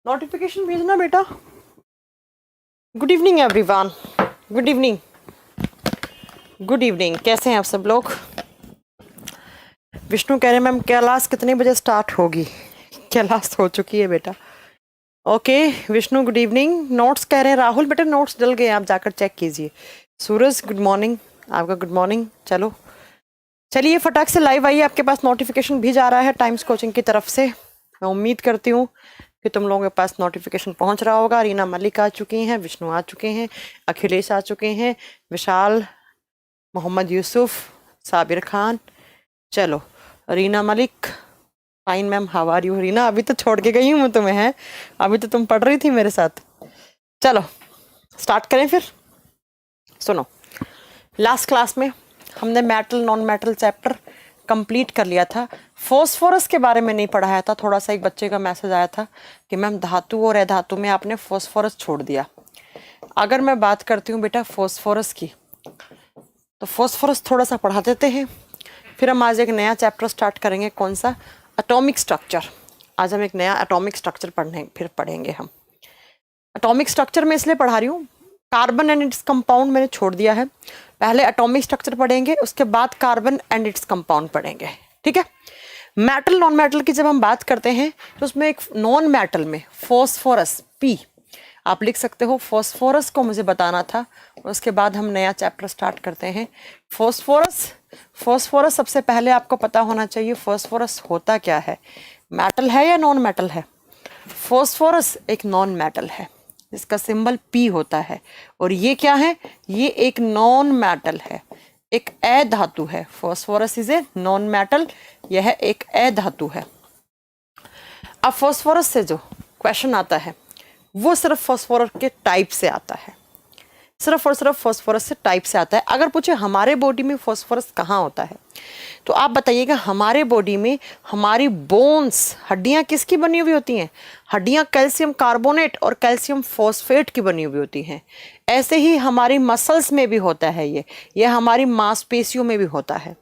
Notification भेजना बेटा। Good evening everyone, good evening, good evening. कैसे हैं आप सब लोग? विष्णु कह रहे हैं मैम क्लास कितने बजे स्टार्ट होगी? क्लास हो चुकी है बेटा। Okay Vishnu good evening. Notes कह रहे हैं राहुल बेटा नोट्स डल गए, आप जाकर चेक कीजिए। सूरज गुड मॉर्निंग, आपका गुड मॉर्निंग। चलो चलिए फटाक से लाइव आइए, आपके पास नोटिफिकेशन भी जा रहा है टाइम्स कोचिंग की तरफ से। मैं उम्मीद करती हूँ कि तुम लोगों के पास नोटिफिकेशन पहुंच रहा होगा। रीना मलिक आ चुकी हैं, विष्णु आ चुके हैं, अखिलेश आ चुके हैं, विशाल, मोहम्मद यूसुफ, साबिर खान। चलो Reena Malik, fine ma'am, how are you? Reena अभी तो छोड़ के गई हूँ मैं तुम्हें, है अभी तो तुम पढ़ रही थी मेरे साथ। चलो स्टार्ट करें फिर। सुनो, लास्ट क्लास में हमने metal non metal chapter complete कर लिया था। फॉस्फोरस के बारे में नहीं पढ़ाया था। थोड़ा सा एक बच्चे का मैसेज आया था कि मैम धातु और अधातु में आपने फॉस्फोरस छोड़ दिया। अगर मैं बात करती हूँ बेटा फॉस्फोरस की, तो फॉस्फोरस थोड़ा सा पढ़ा देते हैं, फिर हम आज एक नया चैप्टर स्टार्ट करेंगे। कौन सा? Atomic structure. आज हम एक नया एटॉमिक स्ट्रक्चर पढ़ेंगे हम। एटॉमिक स्ट्रक्चर में इसलिए पढ़ा रही हूँ, कार्बन एंड इट्स कंपाउंड मैंने छोड़ दिया है। पहले एटॉमिक स्ट्रक्चर पढ़ेंगे, उसके बाद कार्बन एंड इट्स कंपाउंड पढ़ेंगे, ठीक है। मेटल नॉन मेटल की जब हम बात करते हैं तो उसमें एक नॉन मेटल में फॉस्फोरस पी, आप लिख सकते हो। फॉस्फोरस को मुझे बताना था, उसके बाद हम नया चैप्टर स्टार्ट करते हैं। फॉस्फोरस सबसे पहले आपको पता होना चाहिए फॉस्फोरस होता क्या है, मेटल है या नॉन मेटल है। फॉस्फोरस एक नॉन मेटल है, इसका सिंबल पी होता है। और ये क्या है? ये एक नॉन मेटल है, एक अधातु है। Phosphorus is a non metal, यह एक अधातु है। अब फॉस्फोरस से जो क्वेश्चन आता है वो सिर्फ फॉस्फोरस के टाइप से आता है, सिर्फ और सिर्फ फॉस्फोरस से टाइप से आता है। अगर पूछे हमारे बॉडी में फॉस्फोरस कहाँ होता है, तो आप बताइएगा हमारे बॉडी में हमारी बोन्स, हड्डियां किसकी बनी हुई होती हैं? हड्डियां कैल्शियम कार्बोनेट और कैल्शियम फॉस्फेट की बनी हुई होती हैं। ऐसे ही हमारी मसल्स में भी होता है ये हमारी मांसपेशियों में भी होता है।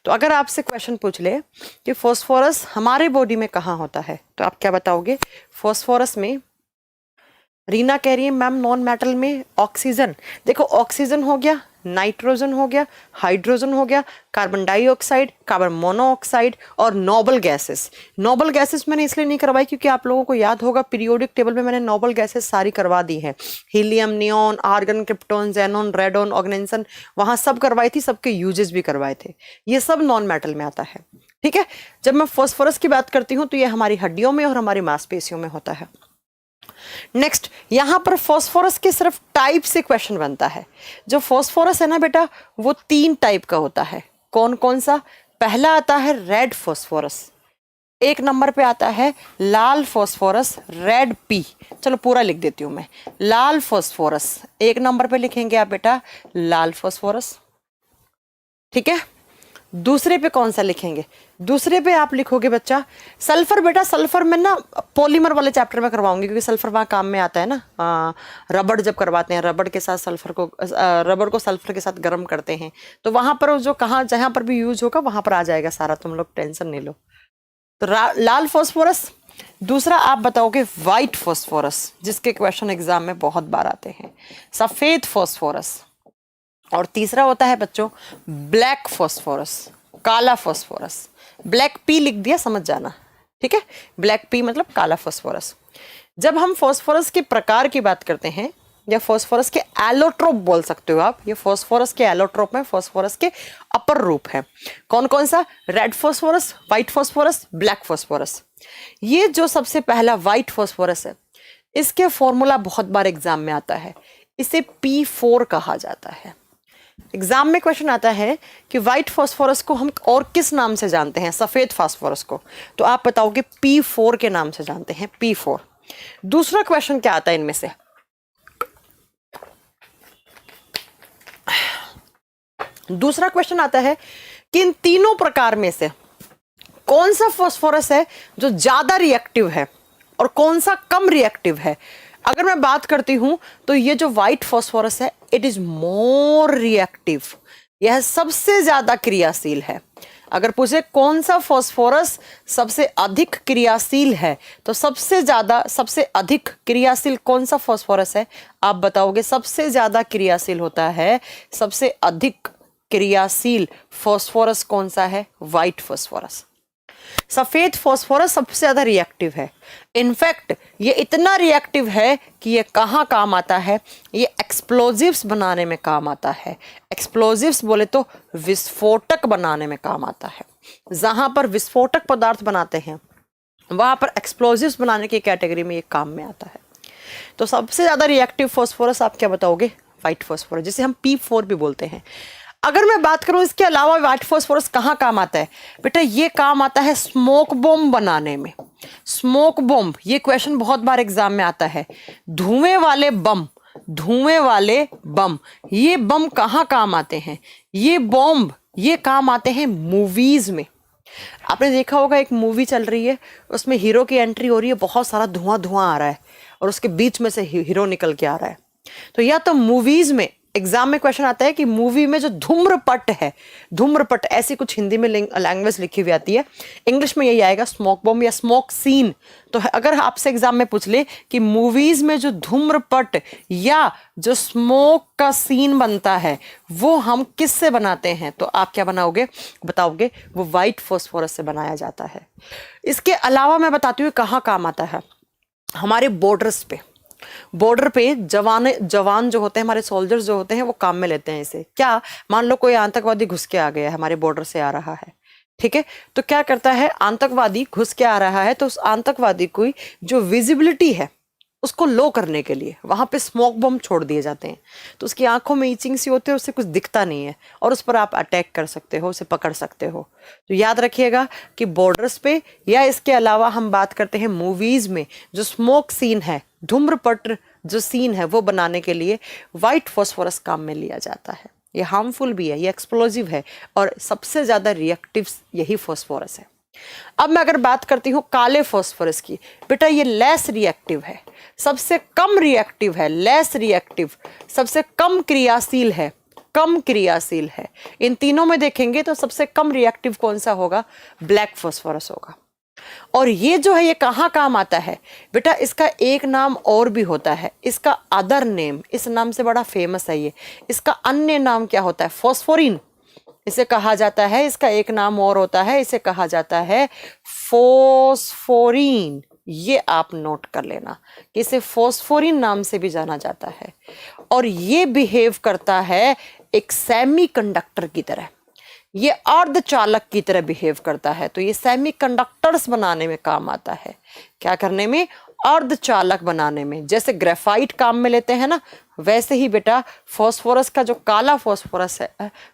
तो अगर आपसे क्वेश्चन पूछ ले कि फॉस्फोरस हमारे बॉडी में कहाँ होता है, तो आप क्या बताओगे? फॉस्फोरस में, रीना कह रही है मैम नॉन मेटल में ऑक्सीजन। देखो ऑक्सीजन हो गया, नाइट्रोजन हो गया, हाइड्रोजन हो गया, कार्बन डाइऑक्साइड, कार्बन मोनोऑक्साइड और नोबल गैसेस। नोबल गैसेस मैंने इसलिए नहीं करवाई क्योंकि आप लोगों को याद होगा पीरियोडिक टेबल में मैंने नोबल गैसेस सारी करवा दी हैं। Helium, neon, argon, krypton, xenon, radon, oganesson, वहां सब करवाई थी, सबके यूजेस भी करवाए थे। ये सब नॉन मेटल में आता है, ठीक है। जब मैं फॉस्फोरस की बात करती हूँ तो ये हमारी हड्डियों में और हमारी मांसपेशियों में होता है। नेक्स्ट, यहां पर फॉस्फोरस के सिर्फ टाइप से क्वेश्चन बनता है। जो फॉस्फोरस है ना बेटा, वो 3 टाइप का होता है। कौन कौन सा? पहला आता है रेड फॉस्फोरस, एक नंबर पे आता है लाल फॉस्फोरस, रेड पी। चलो पूरा लिख देती हूं मैं। लाल फॉस्फोरस एक नंबर पे लिखेंगे आप बेटा, लाल फॉस्फोरस, ठीक है। दूसरे पे कौन सा लिखेंगे? दूसरे पे आप लिखोगे बच्चा सल्फर। बेटा सल्फर में ना पॉलीमर वाले चैप्टर में करवाऊंगी क्योंकि सल्फर वहाँ काम में आता है ना। रबड़ जब करवाते हैं, रबड़ के साथ सल्फर को, रबड़ को सल्फर के साथ गर्म करते हैं, तो वहां पर जो कहाँ जहां पर भी यूज होगा वहां पर आ जाएगा सारा, तुम लोग टेंशन नहीं लो। तो लाल फॉस्फोरस। दूसरा आप बताओगे व्हाइट फॉस्फोरस, जिसके क्वेश्चन एग्जाम में बहुत बार आते हैं, सफेद फॉस्फोरस। और तीसरा होता है बच्चों ब्लैक फॉस्फोरस, काला फॉस्फोरस। ब्लैक पी लिख दिया, समझ जाना, ठीक है। ब्लैक पी मतलब काला फॉस्फोरस। जब हम फॉस्फोरस के प्रकार की बात करते हैं, या फॉस्फोरस के एलोट्रोप बोल सकते हो आप, ये फॉस्फोरस के एलोट्रोप में फॉस्फोरस के अपर रूप है। कौन कौन सा? Red phosphorus, white phosphorus, black phosphorus. ये जो सबसे पहला व्हाइट फॉस्फोरस है, इसके फॉर्मूला बहुत बार एग्जाम में आता है, इसे P4 कहा जाता है। एग्जाम में क्वेश्चन आता है कि व्हाइट फॉस्फोरस को हम और किस नाम से जानते हैं, सफेद फास्फोरस को, तो आप बताओगे P4 के नाम से जानते हैं, P4। दूसरा क्वेश्चन क्या आता है इनमें से? दूसरा क्वेश्चन आता है कि इन तीनों प्रकार में से कौन सा फॉस्फोरस है जो ज्यादा रिएक्टिव है और कौन सा कम रिएक्टिव है। अगर मैं बात करती हूं तो ये जो व्हाइट फॉस्फोरस है, इट इज मोर रिएक्टिव, यह सबसे ज्यादा क्रियाशील है। अगर पूछे कौन सा फास्फोरस सबसे अधिक क्रियाशील है, तो सबसे अधिक क्रियाशील कौन सा फास्फोरस है, आप बताओगे। सबसे ज्यादा क्रियाशील होता है, सबसे अधिक क्रियाशील फास्फोरस कौन सा है, व्हाइट फास्फोरस। सफेद फास्फोरस सबसे ज्यादा रिएक्टिव है। इनफैक्ट ये इतना रिएक्टिव है कि ये कहाँ काम आता है, ये एक्सप्लोजिव्स बनाने में काम आता है। एक्सप्लोजिव्स बोले तो विस्फोटक बनाने में काम आता है। जहां पर विस्फोटक पदार्थ बनाते हैं वहां पर एक्सप्लोजिव्स बनाने की कैटेगरी में ये काम में आता है। तो सबसे ज्यादा रिएक्टिव फास्फोरस आप क्या बताओगे, व्हाइट फास्फोरस, जिसे हम P4 भी बोलते हैं। अगर मैं बात करूं इसके अलावा व्हाइट फास्फोरस कहाँ काम आता है, बेटा ये काम आता है स्मोक बॉम्ब बनाने में। स्मोक बॉम्ब, ये क्वेश्चन बहुत बार एग्जाम में आता है। धुएं वाले बम, ये बम कहाँ काम आते हैं, ये बॉम्ब ये काम आते हैं मूवीज में। आपने देखा होगा एक मूवी चल रही है, उसमें हीरो की एंट्री हो रही है, बहुत सारा धुआं आ रहा है और उसके बीच में से हीरो निकल के आ रहा है। तो या तो मूवीज में एग्जाम में क्वेश्चन आता है कि मूवी में जो धूम्रपट है, धूम्रपट ऐसी कुछ हिंदी में लैंग्वेज लिखी हुई आती है, इंग्लिश में यही आएगा स्मोक बॉम्ब या स्मोक सीन। तो अगर आपसे एग्जाम में पूछ ले कि मूवीज में जो धूम्रपट या जो स्मोक का सीन बनता है वो हम किससे बनाते हैं, तो आप क्या बनाओगे, बताओगे वो व्हाइट फास्फोरस से बनाया जाता है। इसके अलावा मैं बताती हूँ कहाँ काम आता है, हमारे बॉर्डर पे जवान जो होते हैं, हमारे सोल्जर्स जो होते हैं, वो काम में लेते हैं इसे। क्या, मान लो कोई आतंकवादी घुस के आ गया है, हमारे बॉर्डर से आ रहा है, ठीक है, तो क्या करता है, आतंकवादी घुस के आ रहा है तो उस आतंकवादी की जो विजिबिलिटी है उसको लो करने के लिए वहां पे स्मोक बॉम्ब छोड़ दिए जाते हैं। तो उसकी आंखों में ईचिंग सी होती है, उससे कुछ दिखता नहीं है और उस पर आप अटैक कर सकते हो, उसे पकड़ सकते हो। तो याद रखिएगा कि बॉर्डर्स पे या इसके अलावा हम बात करते हैं मूवीज में जो स्मोक सीन है, धूम्रपट जो सीन है, वो बनाने के लिए व्हाइट फास्फोरस काम में लिया जाता है। ये हार्मफुल भी है, ये एक्सप्लोजिव है और सबसे ज्यादा रिएक्टिव यही फास्फोरस है। अब मैं अगर बात करती हूँ काले फास्फोरस की, बेटा ये लेस रिएक्टिव है, सबसे कम रिएक्टिव है, लेस रिएक्टिव, सबसे कम क्रियाशील है, इन तीनों में देखेंगे तो सबसे कम रिएक्टिव कौन सा होगा, ब्लैक फास्फोरस होगा। और ये जो है ये कहाँ काम आता है, बेटा इसका एक नाम और भी होता है, इसका अदर नेम, इस नाम से बड़ा फेमस है ये, इसका अन्य नाम क्या होता है, फॉस्फोरिन इसे कहा जाता है। इसका एक नाम और होता है, इसे कहा जाता है फॉस्फोरिन। ये आप नोट कर लेना कि इसे फॉस्फोरिन नाम से भी जाना जाता है। और ये बिहेव करता है एक सेमीकंडक्टर की तरह, ये अर्धचालक की तरह बिहेव करता है। तो ये सेमीकंडक्टर्स बनाने में काम आता है। क्या करने में, अर्धचालक बनाने में। जैसे ग्रेफाइट काम में लेते हैं ना, वैसे ही बेटा फास्फोरस का जो काला फास्फोरस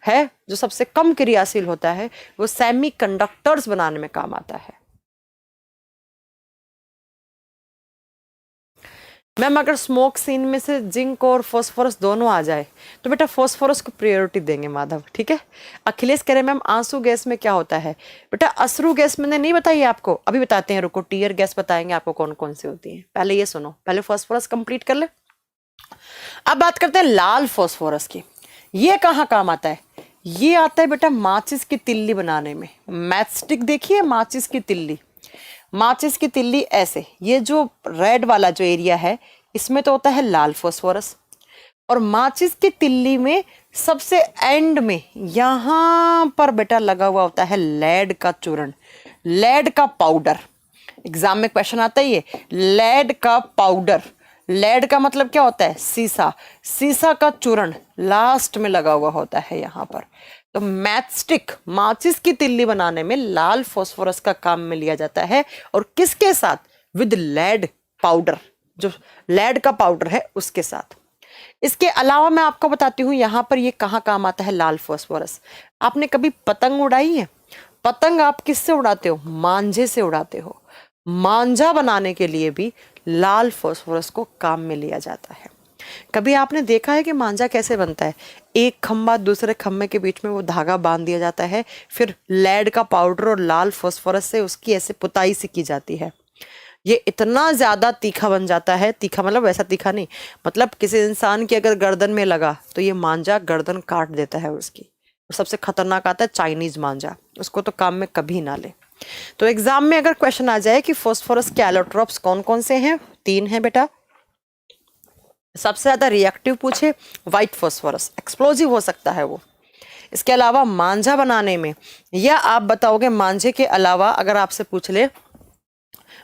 है जो सबसे कम क्रियाशील होता है, वो सेमीकंडक्टर्स बनाने में काम आता है। मैम अगर स्मोक सीन में से जिंक और फास्फोरस दोनों आ जाए तो बेटा फास्फोरस को प्रायोरिटी देंगे माधव, ठीक है। अखिलेश कह रहे मैम आंसू गैस में क्या होता है, बेटा अश्रु गैस मैंने नहीं बताई आपको, अभी बताते हैं, रुको, टीयर गैस बताएंगे आपको कौन कौन सी होती है। पहले ये सुनो, पहले फास्फोरस कंप्लीट कर ले। अब बात करते हैं लाल फास्फोरस की। ये कहाँ काम आता है, ये आता है बेटा माचिस की तिल्ली बनाने में। मैचस्टिक देखिए, माचिस की तिल्ली, माचिस की तिल्ली ऐसे, ये जो रेड वाला जो एरिया है इसमें तो होता है लाल फास्फोरस, और माचिस की तिल्ली में सबसे एंड में यहां पर बेटा लगा हुआ होता है लेड का चूर्ण, लेड का पाउडर। एग्जाम में क्वेश्चन आता है ये, लेड का पाउडर, लेड का मतलब क्या होता है, सीसा, सीसा का चूर्ण लास्ट में लगा हुआ होता है यहां पर। तो मैचस्टिक, माचिस की तिल्ली बनाने में लाल फास्फोरस का काम में लिया जाता है, और किसके साथ, विद लेड पाउडर, जो लेड का पाउडर है उसके साथ। इसके अलावा मैं आपको बताती हूं यहां पर ये कहाँ काम आता है लाल फास्फोरस। आपने कभी पतंग उड़ाई है, पतंग आप किससे उड़ाते हो, मांझे से उड़ाते हो। मांझा बनाने के लिए भी लाल फास्फोरस को काम में लिया जाता है। कभी आपने देखा है कि मांझा कैसे बनता है, एक खंभा दूसरे खंभे के बीच में वो धागा बांध दिया जाता है, फिर लेड का पाउडर और लाल फास्फोरस से उसकी ऐसे पुताई सी की जाती है। ये इतना ज्यादा तीखा बन जाता है, तीखा मतलब वैसा तीखा नहीं, मतलब किसी इंसान की अगर गर्दन में लगा तो ये मांझा गर्दन काट देता है उसकी। और सबसे खतरनाक आता है चाइनीज मांझा, उसको तो काम में कभी ना ले। तो एग्जाम में अगर क्वेश्चन आ जाए कि फास्फोरस के एलोट्रोप्स कौन कौन से हैं, 3 हैं बेटा। सबसे ज्यादा रिएक्टिव पूछे व्हाइट फास्फोरस, एक्सप्लोजिव हो सकता है वो। इसके अलावा मांझा बनाने में, या आप बताओगे मांझे के अलावा अगर आपसे पूछ ले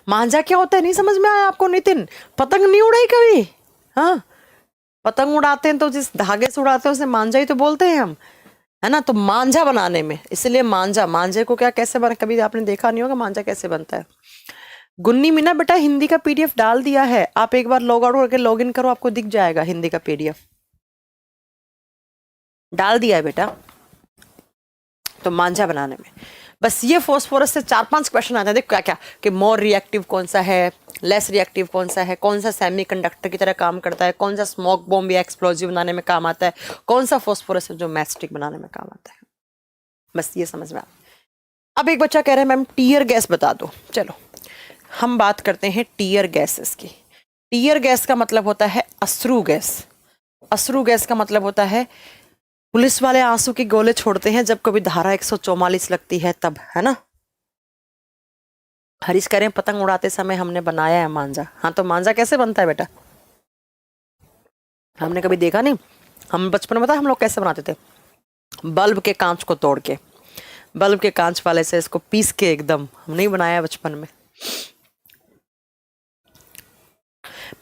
मांझा क्या होता है, नहीं समझ में आया आपको नितिन? पतंग नहीं उड़ाई कभी? हाँ, पतंग उड़ाते हैं तो जिस धागे से उड़ाते हैं उसे मांझा ही तो बोलते हैं हम, है ना। तो मांझा बनाने में, इसलिए मांझा, मांझे को क्या कैसे बना, कभी आपने देखा नहीं होगा मांझा कैसे बनता है। गुन्नी मीना बेटा हिंदी का पीडीएफ डाल दिया है, आप एक बार लॉग आउट करके लॉग इन करो, आपको दिख जाएगा हिंदी का पीडीएफ डाल दिया है बेटा। तो मांझा बनाने में बस ये फास्फोरस से 4-5 क्वेश्चन आते हैं। देखो क्या क्या, कि मोर रिएक्टिव कौन सा है, लेस रिएक्टिव कौन सा है, कौन सा सेमीकंडक्टर की तरह काम करता है, कौन सा स्मोक बॉम्ब या एक्सप्लोजिव बनाने में काम आता है, कौन सा फास्फोरस है जो मैचस्टिक बनाने में काम आता है। बस ये समझ में आ। अब एक बच्चा कह रहा है मैम टीयर गैस बता दो। चलो हम बात करते हैं टीयर गैसेस की। टीयर गैस का मतलब होता है अश्रु गैस। अश्रु गैस का मतलब होता है पुलिस वाले आंसू के गोले छोड़ते हैं जब कभी धारा 144 लगती है तब, है ना। हरीश कह रहे हैं पतंग उड़ाते समय हमने बनाया है मांझा। हाँ तो मांझा कैसे बनता है बेटा? हमने कभी देखा नहीं। हम बचपन में पता हम लोग कैसे बनाते थे, बल्ब के कांच को तोड़ के, बल्ब के कांच वाले से इसको पीस के एकदम, हम नहीं बनाया बचपन में।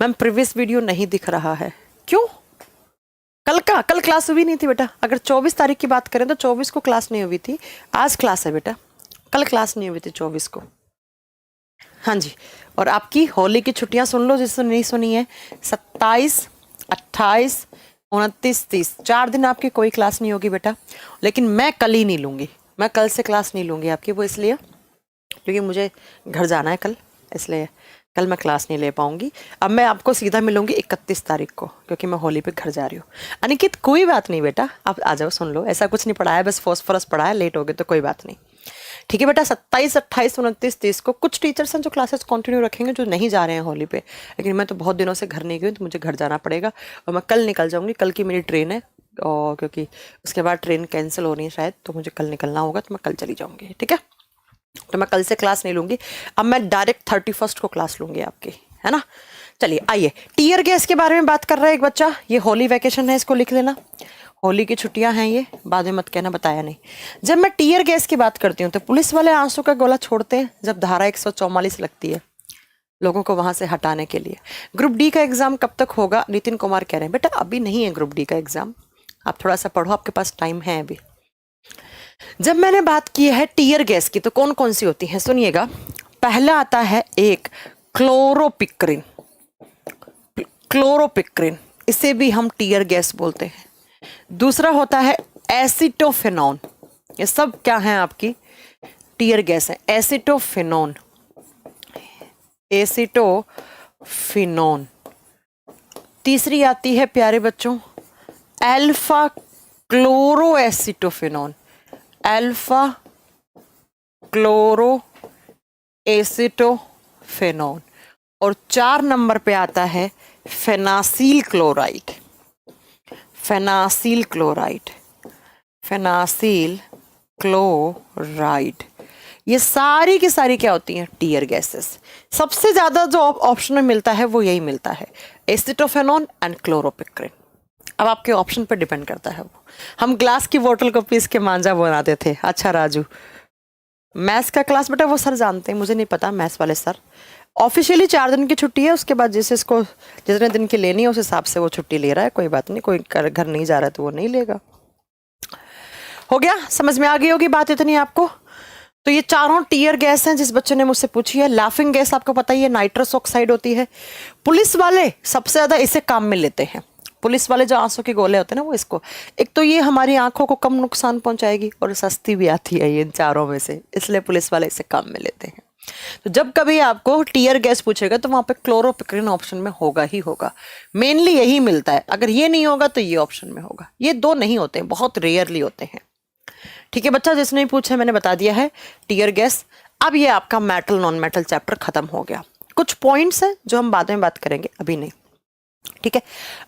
मैम प्रीवियस वीडियो नहीं दिख रहा है, क्यों? कल क्लास हुई नहीं थी बेटा। अगर 24 तारीख की बात करें तो 24 को क्लास नहीं हुई थी, आज क्लास है बेटा, कल क्लास नहीं हुई थी 24 को। हाँ जी, और आपकी होली की छुट्टियां सुन लो जिसने नहीं सुनी है, 27, 28, 29, 30 4 दिन आपकी कोई क्लास नहीं होगी बेटा। लेकिन मैं कल ही नहीं लूँगी, मैं कल से क्लास नहीं लूँगी आपकी, वो इसलिए क्योंकि मुझे घर जाना है कल, इसलिए कल मैं क्लास नहीं ले पाऊंगी। अब मैं आपको सीधा मिलूंगी 31 तारीख को, क्योंकि मैं होली पे घर जा रही हूँ। अनिकेत कोई बात नहीं बेटा, आप आ जाओ, सुन लो, ऐसा कुछ नहीं पढ़ाया, बस फास्फोरस पढ़ाया, लेट हो गए तो कोई बात नहीं, ठीक है बेटा। 27, 28, 29, 30 को कुछ टीचर्स हैं जो क्लासेस कंटिन्यू रखेंगे, जो नहीं जा रहे हैं होली पे, लेकिन मैं तो बहुत दिनों से घर नहीं गई, तो मुझे घर जाना पड़ेगा और मैं कल निकल जाऊंगी। कल की मेरी ट्रेन है, और क्योंकि उसके बाद ट्रेन कैंसिल हो रही है शायद, तो मुझे कल निकलना होगा, तो मैं कल चली जाऊंगी, ठीक है। तो मैं कल से क्लास नहीं लूंगी, अब मैं डायरेक्ट 31 को क्लास लूंगी आपकी, है ना। चलिए आइए, टीयर गैस के बारे में बात कर रहा है एक बच्चा। ये होली वैकेशन है, इसको लिख लेना, होली की छुट्टियां हैं ये, बाद में मत कहना बताया नहीं। जब मैं टीयर गैस की बात करती हूँ तो पुलिस वाले आंसू का गोला छोड़ते हैं जब धारा 144 लगती है, लोगों को वहां से हटाने के लिए। ग्रुप डी का एग्जाम कब तक होगा, नितिन कुमार कह रहे हैं। बेटा अभी नहीं है ग्रुप डी का एग्जाम, आप थोड़ा सा पढ़ो, आपके पास टाइम है अभी। जब मैंने बात की है टीयर गैस की तो कौन कौन सी होती है, सुनिएगा। पहला आता है एक क्लोरोपिक्रिन, क्लोरोपिक्रिन, इसे भी हम टीयर गैस बोलते हैं। दूसरा होता है एसिटोफेनॉन, ये सब क्या है आपकी टीयर गैस है, एसिटोफेनॉन, एसिटोफिनॉन। तीसरी आती है प्यारे बच्चों alpha chloro acetophenone, alpha chloro acetophenone. और 4 नंबर पे आता है phenacyl chloride, phenacyl chloride, phenacyl chloride. ये सारी की सारी क्या होती हैं, टीयर गैसेस। सबसे ज्यादा जो ऑप्शन में मिलता है वो यही मिलता है, एसिटोफेनॉन एंड क्लोरोपिक्रिन। अब आपके ऑप्शन पर डिपेंड करता है वो। हम ग्लास की बोतल को पीस के मांझा बनाते थे। अच्छा राजू, मैथ्स का क्लास बेटा वो सर जानते हैं, मुझे नहीं पता, मैथ्स वाले सर। ऑफिशियली 4 दिन की छुट्टी है, उसके बाद जैसे इसको जितने दिन की लेनी है उस हिसाब से वो छुट्टी ले रहा है, कोई बात नहीं, कोई घर नहीं जा रहा है तो वो नहीं लेगा। हो गया, समझ में आ गई होगी बात इतनी आपको। तो ये चारों टीयर गैस हैं जिस बच्चे ने मुझसे पूछी है। लाफिंग गैस आपको पता ही है, नाइट्रस ऑक्साइड होती है। पुलिस वाले सबसे ज्यादा इसे काम में लेते हैं, पुलिस वाले जो आंसू के गोले होते हैं ना वो इसको। एक तो ये हमारी आंखों को कम नुकसान पहुंचाएगी और सस्ती भी आती है ये इन चारों में से, इसलिए पुलिस वाले इसे काम में लेते हैं। तो जब कभी आपको टीयर गैस पूछेगा तो वहां पे क्लोरोपिक्रिन ऑप्शन में होगा ही होगा, मेनली यही मिलता है। अगर ये नहीं होगा तो ये ऑप्शन में होगा, ये 2 नहीं होते हैं, बहुत रेयरली होते हैं। ठीक है बच्चा, जिसने पूछा मैंने बता दिया है टीयर गैस। अब ये आपका मेटल नॉन मेटल चैप्टर खत्म हो गया। कुछ पॉइंट्स हैं जो हम बाद में बात करेंगे, अभी नहीं। ठीक है,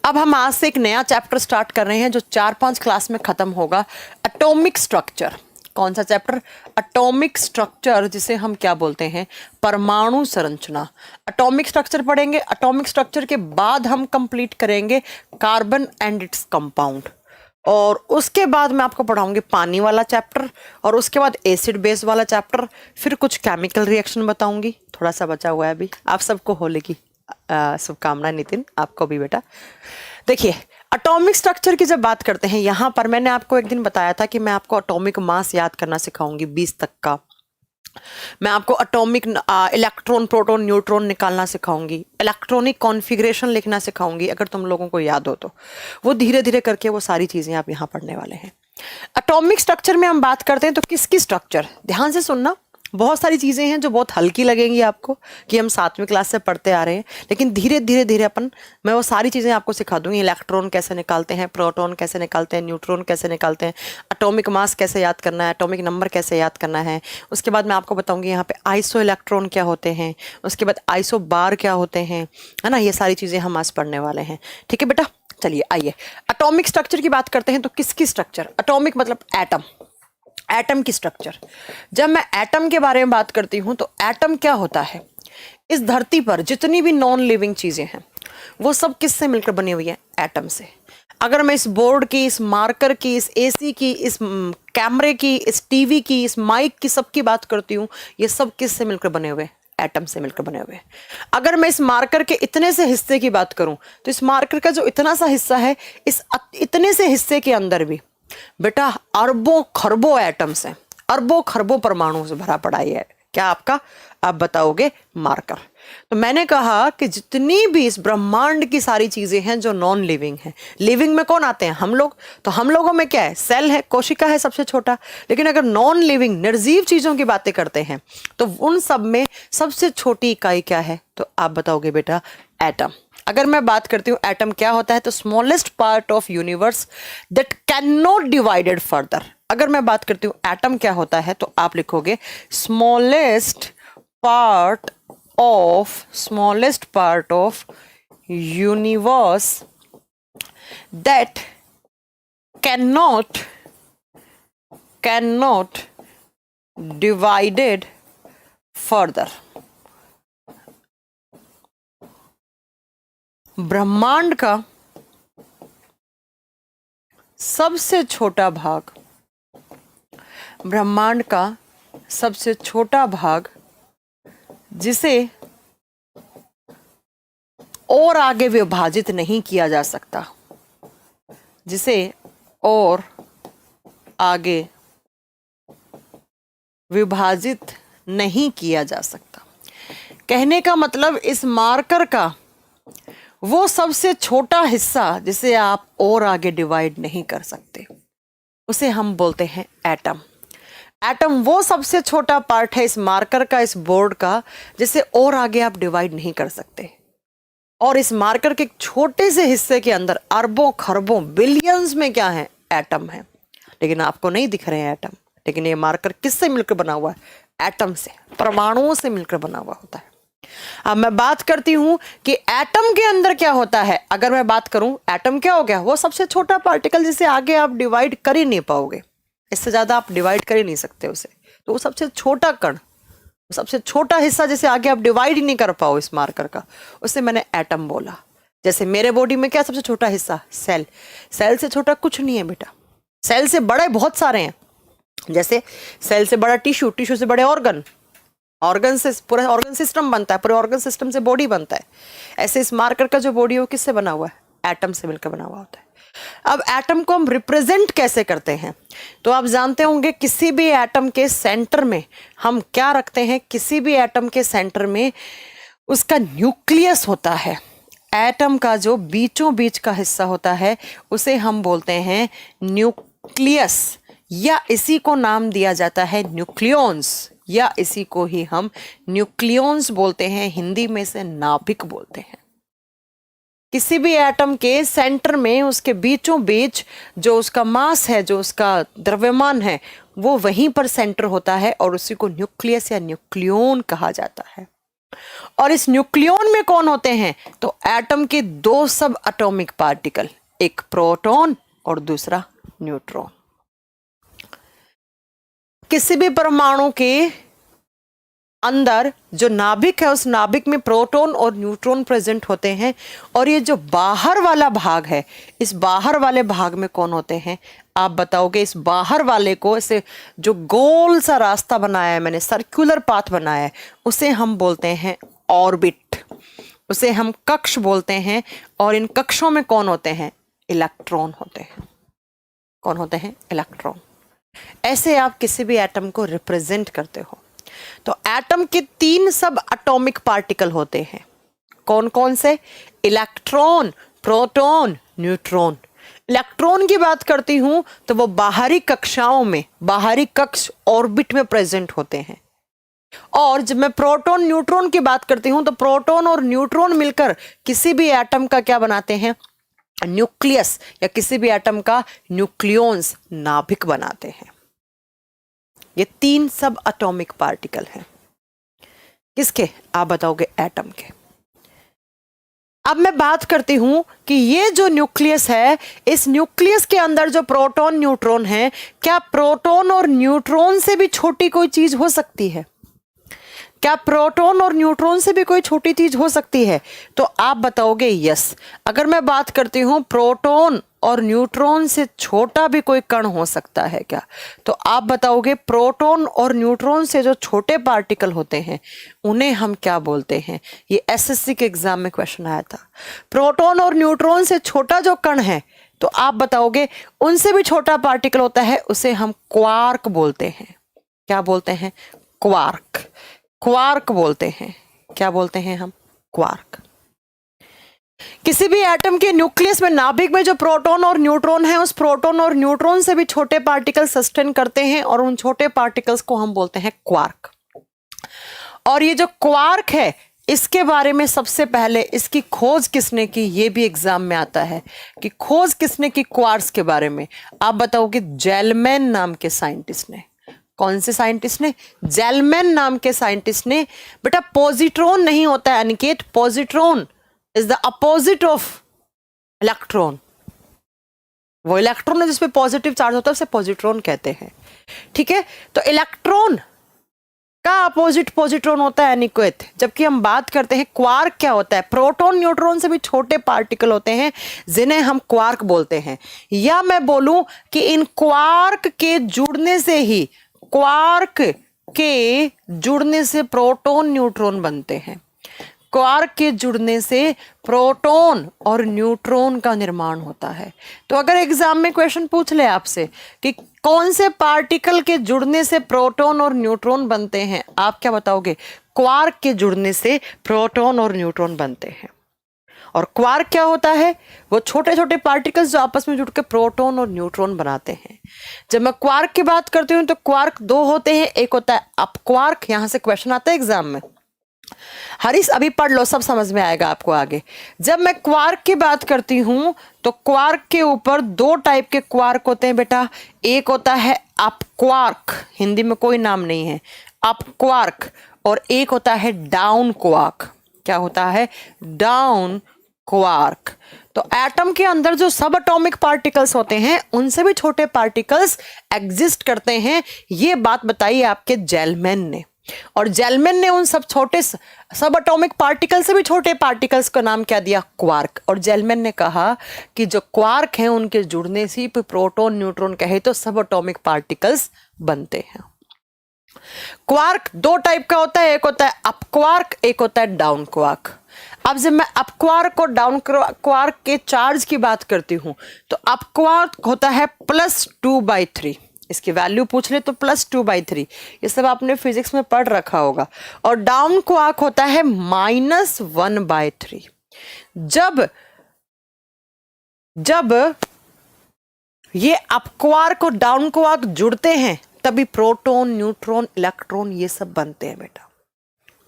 अब हम आज से एक नया चैप्टर स्टार्ट कर रहे हैं जो 4-5 क्लास में खत्म होगा, एटॉमिक स्ट्रक्चर। कौन सा चैप्टर? एटॉमिक स्ट्रक्चर, जिसे हम क्या बोलते हैं? परमाणु संरचना। एटॉमिक स्ट्रक्चर पढ़ेंगे, एटॉमिक स्ट्रक्चर के बाद हम कंप्लीट करेंगे कार्बन एंड इट्स कंपाउंड, और उसके बाद मैं आपको पढ़ाऊंगी पानी वाला चैप्टर, और उसके बाद एसिड बेस वाला चैप्टर, फिर कुछ केमिकल रिएक्शन बताऊंगी। थोड़ा सा बचा हुआ है अभी। आप सबको होली की शुभकामनाएं नितिन, आपको भी बेटा। देखिए, एटॉमिक स्ट्रक्चर की जब बात करते हैं, यहां पर मैंने आपको एक दिन बताया था कि मैं आपको एटॉमिक मास याद करना सिखाऊंगी 20 तक का। मैं आपको एटॉमिक इलेक्ट्रॉन प्रोटॉन न्यूट्रॉन निकालना सिखाऊंगी, इलेक्ट्रॉनिक कॉन्फ़िगरेशन लिखना सिखाऊंगी, अगर तुम लोगों को याद हो तो। वो धीरे धीरे करके वो सारी चीजें आप यहाँ पढ़ने वाले हैं। एटॉमिक स्ट्रक्चर में हम बात करते हैं तो किसकी स्ट्रक्चर, ध्यान से सुनना। बहुत सारी चीजें हैं जो बहुत हल्की लगेंगी आपको कि हम 7वीं क्लास से पढ़ते आ रहे हैं, लेकिन धीरे धीरे धीरे मैं वो सारी चीजें आपको सिखा दूंगी। इलेक्ट्रॉन कैसे निकालते हैं, प्रोटॉन कैसे निकालते हैं, न्यूट्रॉन कैसे निकालते हैं, एटॉमिक मास कैसे याद करना है, एटॉमिक नंबर कैसे याद करना है। उसके बाद मैं आपको बताऊंगी यहाँ पे आइसो इलेक्ट्रॉन क्या होते हैं, उसके बाद आइसो बार क्या होते हैं, है ना। ये सारी चीजें हम आज पढ़ने वाले हैं। ठीक है बेटा, चलिए आइए एटॉमिक स्ट्रक्चर की बात करते हैं। तो किसकी स्ट्रक्चर? एटॉमिक मतलब एटम, एटम की स्ट्रक्चर। जब मैं एटम के बारे में बात करती हूं तो एटम क्या होता है? इस धरती पर जितनी भी नॉन लिविंग चीजें हैं वो सब किससे मिलकर बनी हुई है? एटम से। अगर मैं इस बोर्ड की, इस मार्कर की, इस एसी की, इस कैमरे की, इस टीवी की, इस माइक की, सबकी बात करती हूँ, ये सब किससे मिलकर बने हुए? एटम से मिलकर बने हुए। अगर मैं इस मार्कर के इतने से हिस्से की बात करूं तो इस मार्कर का जो इतना सा हिस्सा है, इस इतने से हिस्से के अंदर भी बेटा अरबों खरबों एटम्स हैं, अरबों खरबों परमाणु से भरा पड़ा है। क्या आपका? आप बताओगे मार्कर। तो मैंने कहा कि जितनी भी इस ब्रह्मांड की सारी चीजें हैं जो नॉन लिविंग हैं, लिविंग में कौन आते हैं? हम लोग। तो हम लोगों में क्या है? सेल है, कोशिका है सबसे छोटा। लेकिन अगर नॉन लिविंग निर्जीव चीजों की बातें करते हैं तो उन सब में सबसे छोटी इकाई क्या है? तो आप बताओगे बेटा एटम। अगर मैं बात करती हूँ एटम क्या होता है, तो smallest part of universe that can not divided further. अगर मैं बात करती हूँ एटम क्या होता है, तो आप लिखोगे smallest part of universe that can not divided further. ब्रह्मांड का सबसे छोटा भाग, ब्रह्मांड का सबसे छोटा भाग जिसे और आगे विभाजित नहीं किया जा सकता, जिसे और आगे विभाजित नहीं किया जा सकता। कहने का मतलब इस मार्कर का वो सबसे छोटा हिस्सा जिसे आप और आगे डिवाइड नहीं कर सकते, उसे हम बोलते हैं एटम। एटम वो सबसे छोटा पार्ट है इस मार्कर का, इस बोर्ड का, जिसे और आगे आप डिवाइड नहीं कर सकते। और इस मार्कर के एक छोटे से हिस्से के अंदर अरबों खरबों बिलियंस में क्या है? एटम है। लेकिन आपको नहीं दिख रहे हैं एटम। लेकिन ये मार्कर किससे मिलकर बना हुआ है? एटम से, परमाणुओं से मिलकर बना हुआ होता है। अब मैं बात करती हूं कि एटम के अंदर क्या होता है। अगर मैं बात करूं, एटम क्या हो गया? वो सबसे छोटा पार्टिकल जिसे आगे आप डिवाइड कर ही नहीं पाओगे, इससे ज्यादा आप डिवाइड कर ही नहीं सकते उसे। तो वो सबसे छोटा कण, सबसे छोटा हिस्सा जिसे आगे आप डिवाइड ही नहीं कर पाओ इस मार्कर का, उसे मैंने एटम बोला। जैसे मेरे बॉडी में क्या सबसे छोटा हिस्सा? सेल। सेल से छोटा कुछ नहीं है बेटा। सेल से बड़े बहुत सारे हैं। जैसे सेल से बड़ा टिश्यू, टिश्यू से बड़े ऑर्गन, ऑर्गन से पूरा ऑर्गन सिस्टम बनता है, पूरे ऑर्गन सिस्टम से बॉडी बनता है। ऐसे इस मार्कर का जो बॉडी है वो किससे बना हुआ है? एटम से मिलकर बना हुआ होता है। अब एटम को हम रिप्रेजेंट कैसे करते हैं? तो आप जानते होंगे किसी भी एटम के सेंटर में हम क्या रखते हैं? किसी भी एटम के सेंटर में उसका न्यूक्लियस होता है। एटम का जो बीचों बीच का हिस्सा होता है उसे हम बोलते हैं न्यूक्लियस, या इसी को नाम दिया जाता है न्यूक्लियॉन्स, या इसी को ही हम न्यूक्लियॉन्स बोलते हैं। हिंदी में से नाभिक बोलते हैं। किसी भी एटम के सेंटर में उसके बीचों बीच जो उसका मास है, जो उसका द्रव्यमान है, वो वहीं पर सेंटर होता है और उसी को न्यूक्लियस या न्यूक्लियॉन कहा जाता है। और इस न्यूक्लियन में कौन होते हैं? तो एटम के दो सब एटॉमिक पार्टिकल, एक प्रोटॉन और दूसरा न्यूट्रॉन। किसी भी परमाणु के अंदर जो नाभिक है उस नाभिक में प्रोटॉन और न्यूट्रॉन प्रेजेंट होते हैं, और ये जो बाहर वाला भाग है, इस बाहर वाले भाग में कौन होते हैं? आप बताओगे। इस बाहर वाले को, इसे जो गोल सा रास्ता बनाया है मैंने, सर्कुलर पाथ बनाया है, उसे हम बोलते हैं ऑर्बिट, उसे हम कक्ष बोलते हैं। और इन कक्षों में कौन होते हैं? इलेक्ट्रॉन होते हैं। कौन होते हैं? इलेक्ट्रॉन। ऐसे आप किसी भी एटम को रिप्रेजेंट करते हो। तो एटम के तीन सब एटॉमिक पार्टिकल होते हैं। कौन कौन से? Electron, proton, neutron. इलेक्ट्रॉन की बात करती हूं तो वो बाहरी कक्षाओं में, बाहरी कक्ष ऑर्बिट में प्रेजेंट होते हैं। और जब मैं प्रोटॉन न्यूट्रॉन की बात करती हूं तो प्रोटॉन और न्यूट्रॉन मिलकर किसी भी एटम का क्या बनाते हैं? न्यूक्लियस, या किसी भी एटम का न्यूक्लियॉन्स, नाभिक बनाते हैं। ये तीन सब एटॉमिक पार्टिकल हैं। किसके? आप बताओगे। एटम के। अब मैं बात करती हूं कि ये जो न्यूक्लियस है, इस न्यूक्लियस के अंदर जो प्रोटॉन न्यूट्रॉन है, क्या प्रोटॉन और न्यूट्रॉन से भी छोटी कोई चीज हो सकती है? क्या प्रोटॉन और न्यूट्रॉन से भी कोई छोटी चीज हो सकती है? तो आप बताओगे यस। अगर मैं बात करती हूं प्रोटॉन और न्यूट्रॉन से छोटा भी कोई कण हो सकता है क्या? तो आप बताओगे प्रोटॉन और न्यूट्रॉन से जो छोटे पार्टिकल होते हैं उन्हें हम क्या बोलते हैं? ये एसएससी के एग्जाम में क्वेश्चन आया था। प्रोटॉन और न्यूट्रॉन से छोटा जो कण है, तो आप बताओगे उनसे भी छोटा पार्टिकल होता है, उसे हम क्वार्क बोलते हैं। क्या बोलते हैं? क्वार्क। क्वार्क बोलते हैं। क्या बोलते हैं हम? क्वार्क। किसी भी एटम के न्यूक्लियस में, नाभिक में जो प्रोटॉन और न्यूट्रॉन है, उस प्रोटॉन और न्यूट्रॉन से भी छोटे पार्टिकल सस्टेन करते हैं, और उन छोटे पार्टिकल्स को हम बोलते हैं क्वार्क। और ये जो क्वार्क है, इसके बारे में सबसे पहले इसकी खोज किसने की, ये भी एग्जाम में आता है कि खोज किसने की क्वार्क्स के बारे में। आप बताओगे जेलमैन नाम के साइंटिस्ट ने। कौन से साइंटिस्ट ने? जेलमैन नाम के साइंटिस्ट ने। बेटा पॉजिट्रॉन नहीं होता है Aniket, positron is the opposite of electron. वो इलेक्ट्रॉन है जिसपे पॉजिटिव चार्ज होता है, उसे पॉजिट्रॉन कहते हैं। ठीक है, तो इलेक्ट्रॉन का अपोजिट पॉजिट्रॉन होता है अनिकेत। जबकि हम बात करते हैं क्वार्क क्या होता है? प्रोटॉन न्यूट्रॉन से भी छोटे पार्टिकल होते हैं जिन्हें हम क्वार्क बोलते हैं। या मैं बोलूं कि इन क्वार्क के जुड़ने से ही, क्वार्क के जुड़ने से प्रोटॉन न्यूट्रॉन बनते हैं। क्वार्क के जुड़ने से प्रोटॉन और न्यूट्रॉन का निर्माण होता है। तो अगर एग्जाम में क्वेश्चन पूछ ले आपसे कि कौन से पार्टिकल के जुड़ने से प्रोटॉन और न्यूट्रॉन बनते हैं, आप क्या बताओगे? क्वार्क के जुड़ने से प्रोटॉन और न्यूट्रॉन बनते हैं। और क्वार्क क्या होता है? वो छोटे छोटे पार्टिकल्स जो आपस में जुड़ के प्रोटॉन और न्यूट्रॉन बनाते हैं। जब मैं क्वार्क की बात करती हूँ तो क्वार्क दो होते हैं, एक होता है अप क्वार्क, यहां से क्वेश्चन आता है एग्जाम में। हरीश अभी पढ़ लो, सब समझ में आएगा आपको आगे। जब मैं क्वार्क की बात करती हूं तो क्वार्क के ऊपर दो टाइप के क्वार्क होते हैं बेटा। एक होता है अप क्वार्क, हिंदी में कोई नाम नहीं है, अप क्वार्क। और एक होता है डाउन क्वार्क। क्या होता है? Down quark. तो एटम के अंदर जो सब एटॉमिक पार्टिकल्स होते हैं उनसे भी छोटे पार्टिकल्स एग्जिस्ट करते हैं। ये बात बताई आपके जेलमैन ने। और जेलमैन ने उन सब छोटे सब एटॉमिक पार्टिकल से भी छोटे पार्टिकल्स का नाम क्या दिया? क्वार्क। और जेलमैन ने कहा कि जो क्वार्क हैं उनके जुड़ने से प्रोटॉन न्यूट्रॉन कहे तो सब एटॉमिक पार्टिकल्स बनते हैं। क्वार्क दो टाइप का होता है, एक होता है अप क्वार्क, एक होता है डाउन क्वार्क। अब जब मैं अप क्वार्क और डाउन क्वार्क के चार्ज की बात करती हूं तो अप क्वार्क होता है +2/3। इसकी वैल्यू पूछ ले तो +2/3, ये सब आपने फिजिक्स में पढ़ रखा होगा। और डाउन क्वार्क होता है -1/3। जब ये अप क्वार्क और डाउन क्वार्क जुड़ते हैं तभी प्रोटॉन, न्यूट्रॉन, इलेक्ट्रॉन ये सब बनते हैं बेटा।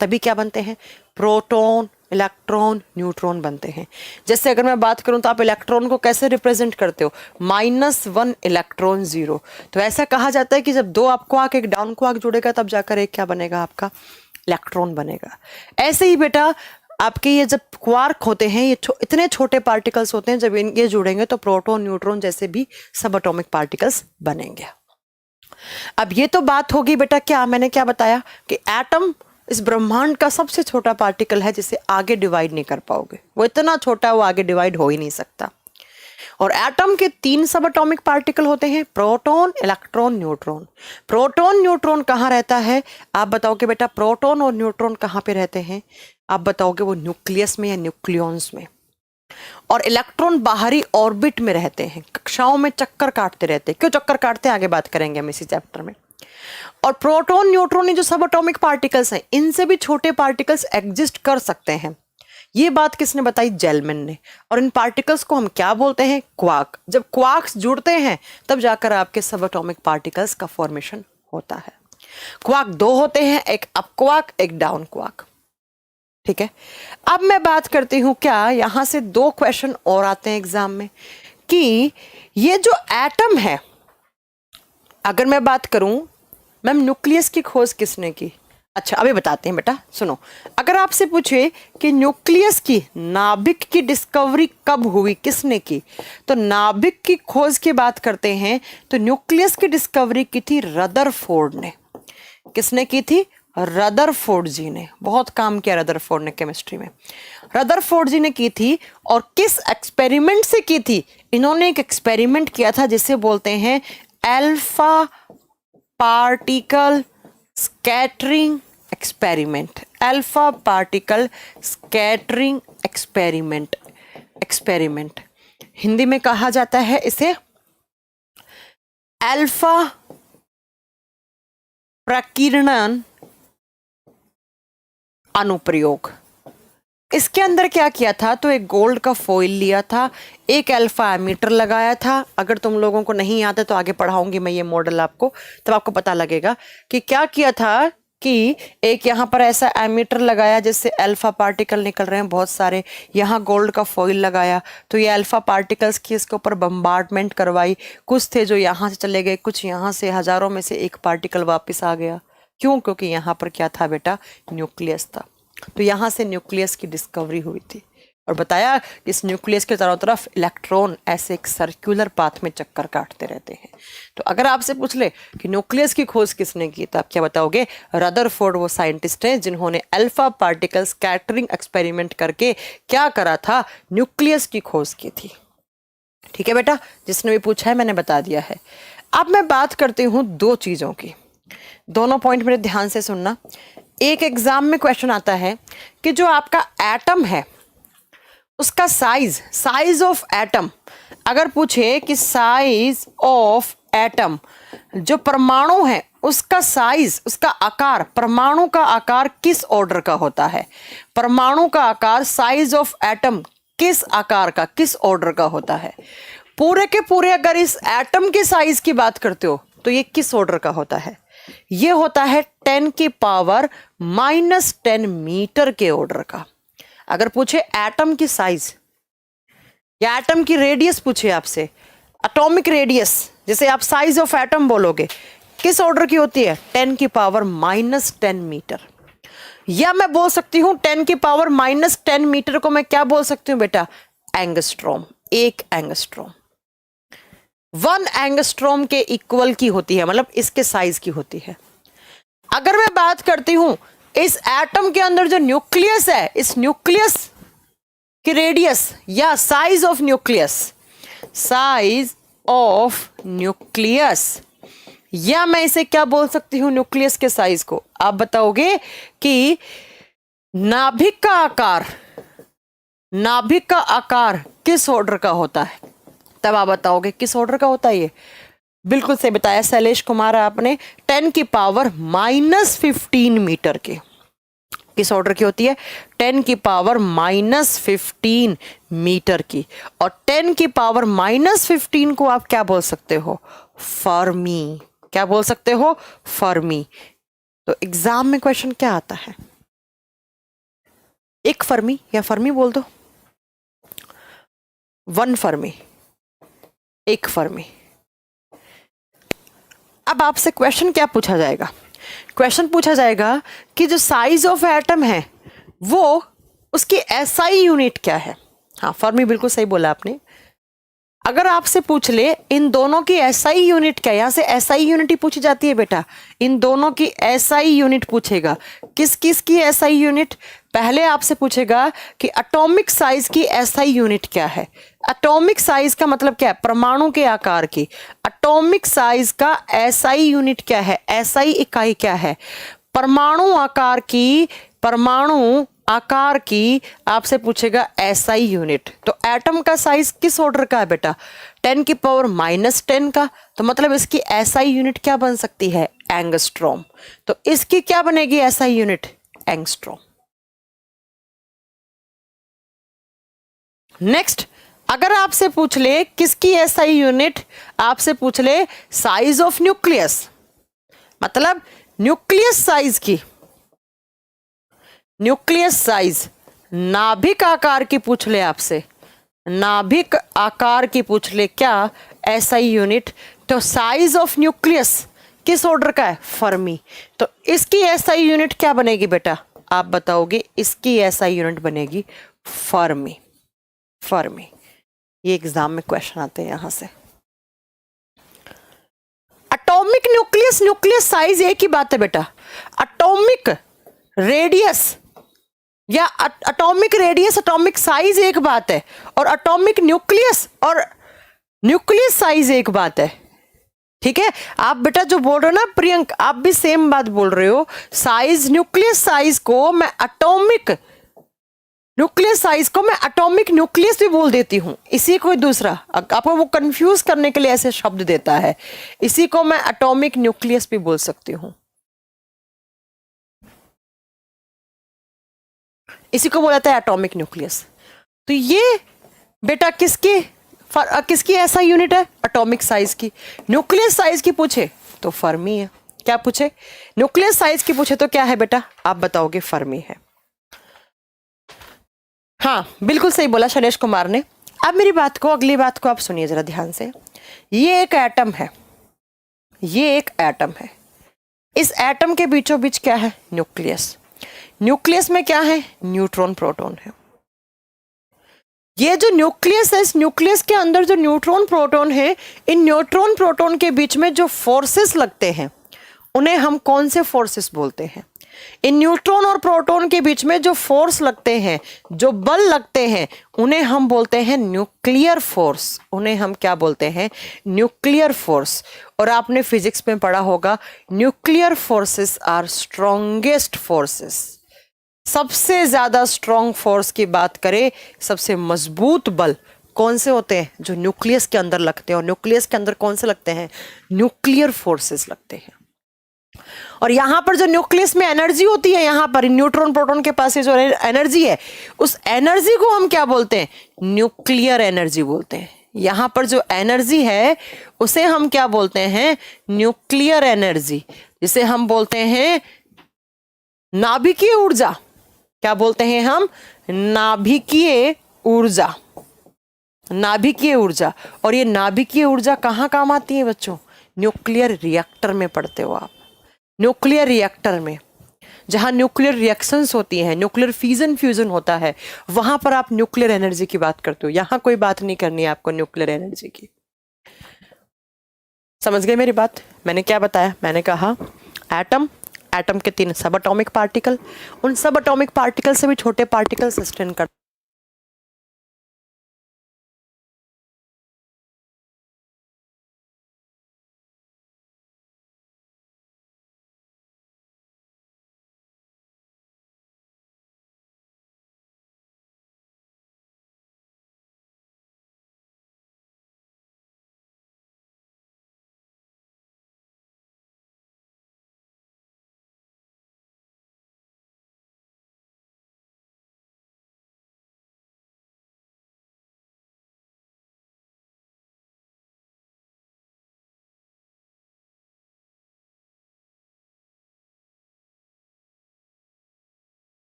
तभी क्या बनते हैं? प्रोटॉन, इलेक्ट्रॉन, न्यूट्रॉन बनते हैं। जैसे अगर मैं बात करूं तो आप इलेक्ट्रॉन को कैसे रिप्रेजेंट करते हो? -1 इलेक्ट्रॉन 0। तो ऐसा कहा जाता है कि जब दो अप क्वार्क एक डाउन क्वार्क जुड़ेगा तब जाकर एक क्या बनेगा? आपका इलेक्ट्रॉन बनेगा। ऐसे ही बेटा आपके ये जब क्वार्क होते हैं, ये इतने छोटे पार्टिकल्स होते हैं, जब ये जुड़ेंगे तो प्रोटॉन न्यूट्रॉन जैसे भी सब एटॉमिक पार्टिकल्स बनेंगे। अब ये तो बात होगी बेटा, क्या मैंने क्या बताया कि एटम इस ब्रह्मांड का सबसे छोटा पार्टिकल है जिसे आगे डिवाइड नहीं कर पाओगे, वो इतना छोटा है वो आगे डिवाइड हो ही नहीं सकता। और एटम के 3 सब एटॉमिक पार्टिकल होते हैं, proton, electron, neutron. Proton neutron कहाँ रहता है? आप बताओगे बेटा प्रोटॉन और न्यूट्रॉन कहाँ पे रहते हैं? आप बताओगे वो न्यूक्लियस में या न्यूक्लियॉन्स में। और इलेक्ट्रॉन बाहरी ऑर्बिट में रहते हैं, कक्षाओं में चक्कर काटते रहते हैं। क्यों चक्कर काटते हैं आगे बात करेंगे हम इसी चैप्टर में। और प्रोटॉन न्यूट्रॉन ये जो सब एटॉमिक पार्टिकल्स हैं, इनसे भी छोटे पार्टिकल्स एग्जिस्ट कर सकते हैं। ये बात किसने बताई? जेलमैन ने। और इन पार्टिकल्स को हम क्या बोलते हैं? क्वार्क। जब क्वार्क्स जुड़ते हैं तब जाकर आपके सब एटॉमिक पार्टिकल्स का फॉर्मेशन होता है। क्वार्क 2 होते हैं, एक अप क्वार्क, एक डाउन क्वार्क। ठीक है, अब मैं बात करती हूं, क्या यहां से 2 क्वेश्चन और आते हैं एग्जाम में कि ये जो एटम है, अगर मैं बात करूं मैम न्यूक्लियस की खोज किसने की? अच्छा अभी बताते हैं बेटा, सुनो। अगर आपसे पूछे कि न्यूक्लियस की, नाभिक की डिस्कवरी कब हुई, किसने की, तो नाभिक की खोज की बात करते हैं तो न्यूक्लियस की डिस्कवरी की थी रदरफोर्ड ने। किसने की थी? रदरफोर्ड जी ने। बहुत काम किया रदरफोर्ड ने केमिस्ट्री में। रदरफोर्ड जी ने की थी। और किस एक्सपेरिमेंट से की थी? इन्होंने एक एक्सपेरिमेंट किया था जिसे बोलते हैं alpha particle scattering experiment. Alpha particle scattering experiment Hindi में कहा जाता है इसे अल्फा प्रकीर्णन अनुप्रयोग। इसके अंदर क्या किया था? तो एक गोल्ड का फॉइल लिया था, एक अल्फा एमीटर लगाया था। अगर तुम लोगों को नहीं आता तो आगे पढ़ाऊंगी मैं ये मॉडल आपको, तब आपको पता लगेगा कि क्या किया था। कि एक यहाँ पर ऐसा एमीटर लगाया जिससे अल्फा पार्टिकल निकल रहे हैं बहुत सारे, यहाँ गोल्ड का फॉइल लगाया तो ये अल्फा पार्टिकल्स की इसके ऊपर बम्बार्डमेंट करवाई। कुछ थे जो यहाँ से चले गए, कुछ यहाँ से, हजारों में से एक पार्टिकल वापस आ गया। क्यों? क्योंकि यहाँ पर क्या था बेटा? न्यूक्लियस था। तो यहाँ से न्यूक्लियस की डिस्कवरी हुई थी। और बताया कि इस न्यूक्लियस के चारों तरफ इलेक्ट्रॉन ऐसे एक सर्कुलर पाथ में चक्कर काटते रहते हैं। तो अगर आपसे पूछ ले कि न्यूक्लियस की खोज किसने की, तो आप क्या बताओगे? रदरफोर्ड वो साइंटिस्ट हैं जिन्होंने अल्फा पार्टिकल स्कैटरिंग एक्सपेरिमेंट करके क्या करा था? न्यूक्लियस की खोज की थी। ठीक है बेटा, जिसने भी पूछा है मैंने बता दिया है। अब मैं बात करती हूँ 2 चीजों की। दोनों पॉइंट मेरे ध्यान से सुनना। एक एग्जाम में क्वेश्चन आता है कि जो आपका एटम है उसका साइज ऑफ एटम, अगर पूछे कि साइज ऑफ एटम, जो परमाणु है उसका साइज, उसका आकार, परमाणु का आकार किस ऑर्डर का होता है? परमाणु का आकार, साइज ऑफ एटम किस आकार का, किस ऑर्डर का होता है? पूरे के पूरे अगर इस एटम के साइज की बात करते हो तो ये किस ऑर्डर का होता है? ये होता है 10⁻⁻10 मीटर के ऑर्डर का। अगर पूछे एटम की साइज या एटम की रेडियस पूछे आपसे, एटॉमिक रेडियस, जैसे आप साइज ऑफ एटम बोलोगे, किस ऑर्डर की होती है? 10⁻⁻10 मीटर। या मैं बोल सकती हूं 10⁻⁻10 मीटर को मैं क्या बोल सकती हूं बेटा? एंगस्ट्रॉम। 1 एंगस्ट्रॉम 1 एंगस्ट्रॉम के इक्वल की होती है, मतलब इसके साइज की होती है। अगर मैं बात करती हूं इस एटम के अंदर जो न्यूक्लियस है, इस न्यूक्लियस की रेडियस या size of nucleus, size of nucleus, या मैं इसे क्या बोल सकती हूं? न्यूक्लियस के साइज को। आप बताओगे कि नाभिक का आकार किस ऑर्डर का होता है? तब आप बताओगे किस ऑर्डर का होता है ये? बिल्कुल सही बताया शैलेश कुमार आपने। 10⁻⁻15 मीटर के किस ऑर्डर की होती है? 10⁻⁻15 मीटर की। और 10⁻⁻15 को आप क्या बोल सकते हो? फर्मी। क्या बोल सकते हो? फर्मी। तो एग्जाम में क्वेश्चन क्या आता है? एक फर्मी या फर्मी बोल दो, 1 फर्मी, 1 फर्मी। अब आपसे क्वेश्चन क्या पूछा जाएगा क्वेश्चन पूछा जाएगा कि जो साइज ऑफ एटम है वो उसकी एसआई यूनिट क्या है। हाँ, फर्मी बिल्कुल सही बोला आपने। अगर आपसे पूछ ले इन दोनों की एसआई यूनिट क्या, यहां से एसआई यूनिट ही पूछी जाती है बेटा, इन दोनों की एसआई यूनिट पूछेगा। किस किस की एसआई यूनिट? पहले आपसे पूछेगा कि एटॉमिक साइज की एसआई यूनिट क्या है। एटॉमिक साइज का मतलब क्या है? परमाणु के आकार की। एटॉमिक साइज का एसआई यूनिट क्या है? एसआई इकाई क्या है? परमाणु आकार की, परमाणु आकार की आपसे पूछेगा एसआई यूनिट। तो एटम का साइज किस ऑर्डर का है बेटा? 10⁻⁻10 का। तो मतलब इसकी एसआई यूनिट क्या बन सकती है? एंगस्ट्रॉम। तो इसकी क्या बनेगी एसआई यूनिट? एंगस्ट्रॉम। नेक्स्ट, अगर आपसे पूछ ले किसकी एसआई यूनिट, आपसे पूछ ले साइज ऑफ न्यूक्लियस, मतलब न्यूक्लियस साइज की, न्यूक्लियस साइज, नाभिक आकार की पूछ ले आपसे, नाभिक आकार की पूछ ले क्या एसआई यूनिट, तो साइज ऑफ न्यूक्लियस किस ऑर्डर का है? फर्मी। तो इसकी एसआई यूनिट क्या बनेगी बेटा? आप बताओगे। इसकी एसआई यूनिट बनेगी फर्मी। फर्मी। ये एग्जाम में क्वेश्चन आते हैं यहां से। एटॉमिक न्यूक्लियस, न्यूक्लियस साइज एक ही बात है बेटा। एटॉमिक रेडियस या एटॉमिक रेडियस, एटॉमिक साइज एक बात है, और एटॉमिक न्यूक्लियस और न्यूक्लियस साइज एक बात है। ठीक है, आप बेटा जो बोल रहे हो ना प्रियंक, आप भी सेम बात बोल रहे हो। साइज, न्यूक्लियस साइज को मैं एटॉमिक न्यूक्लियस साइज को मैं एटॉमिक न्यूक्लियस भी बोल देती हूं। इसी को दूसरा आपको वो कंफ्यूज करने के लिए ऐसे शब्द देता है, इसी को मैं एटॉमिक न्यूक्लियस भी बोल सकती हूं। इसी को बोला जाता है एटॉमिक न्यूक्लियस। तो ये बेटा किसकी किसकी ऐसा यूनिट है? एटॉमिक साइज की। न्यूक्लियस साइज की पूछे तो फर्मी है। क्या पूछे? न्यूक्लियस साइज की पूछे तो क्या है बेटा? आप बताओगे फर्मी है। हाँ, बिल्कुल सही बोला शैलेश कुमार ने। अब मेरी बात को, अगली बात को आप सुनिए जरा ध्यान से। ये एक एटम है, ये एक एटम है। इस एटम के बीचों बीच क्या है? न्यूक्लियस। न्यूक्लियस में क्या है? न्यूट्रॉन प्रोटॉन है। ये जो न्यूक्लियस है, इस न्यूक्लियस के अंदर जो न्यूट्रॉन प्रोटॉन है, इन न्यूट्रॉन प्रोटॉन के बीच में जो फोर्सेस लगते हैं उन्हें हम कौन से फोर्सेस बोलते हैं? इन न्यूट्रॉन और प्रोटॉन के बीच में जो फोर्स लगते हैं, जो बल लगते हैं, उन्हें हम बोलते हैं न्यूक्लियर फोर्स। उन्हें हम क्या बोलते हैं? Nuclear force. और आपने फिजिक्स में पढ़ा होगा, nuclear forces are strongest forces. सबसे ज्यादा स्ट्रॉन्ग फोर्स की बात करें, सबसे मजबूत बल कौन से होते हैं? जो न्यूक्लियस के अंदर लगते हैं। और न्यूक्लियस के अंदर कौन से लगते हैं? न्यूक्लियर फोर्सेस लगते हैं। और यहां पर जो न्यूक्लियस में एनर्जी होती है, यहां पर न्यूट्रॉन प्रोटॉन के पास जो एनर्जी है, उस एनर्जी को हम क्या बोलते हैं? न्यूक्लियर एनर्जी बोलते हैं। यहां पर जो एनर्जी है उसे हम क्या बोलते हैं? न्यूक्लियर एनर्जी, जिसे हम बोलते हैं नाभिकीय ऊर्जा। क्या बोलते हैं हम? नाभिकीय ऊर्जा। नाभिकीय ऊर्जा। और ये नाभिकीय ऊर्जा कहां काम आती है बच्चों? न्यूक्लियर रिएक्टर में पढ़ते हो आप। न्यूक्लियर रिएक्टर में, जहां न्यूक्लियर रिएक्शंस होती हैं, न्यूक्लियर फिजन फ्यूजन होता है, वहां पर आप न्यूक्लियर एनर्जी की बात करते हो। यहां कोई बात नहीं करनी है आपको न्यूक्लियर एनर्जी की। समझ गए मेरी बात? मैंने क्या बताया? मैंने कहा एटम, एटम के 3 सब एटॉमिक पार्टिकल, उन सब एटॉमिक पार्टिकल से भी छोटे पार्टिकल सस्टेन कर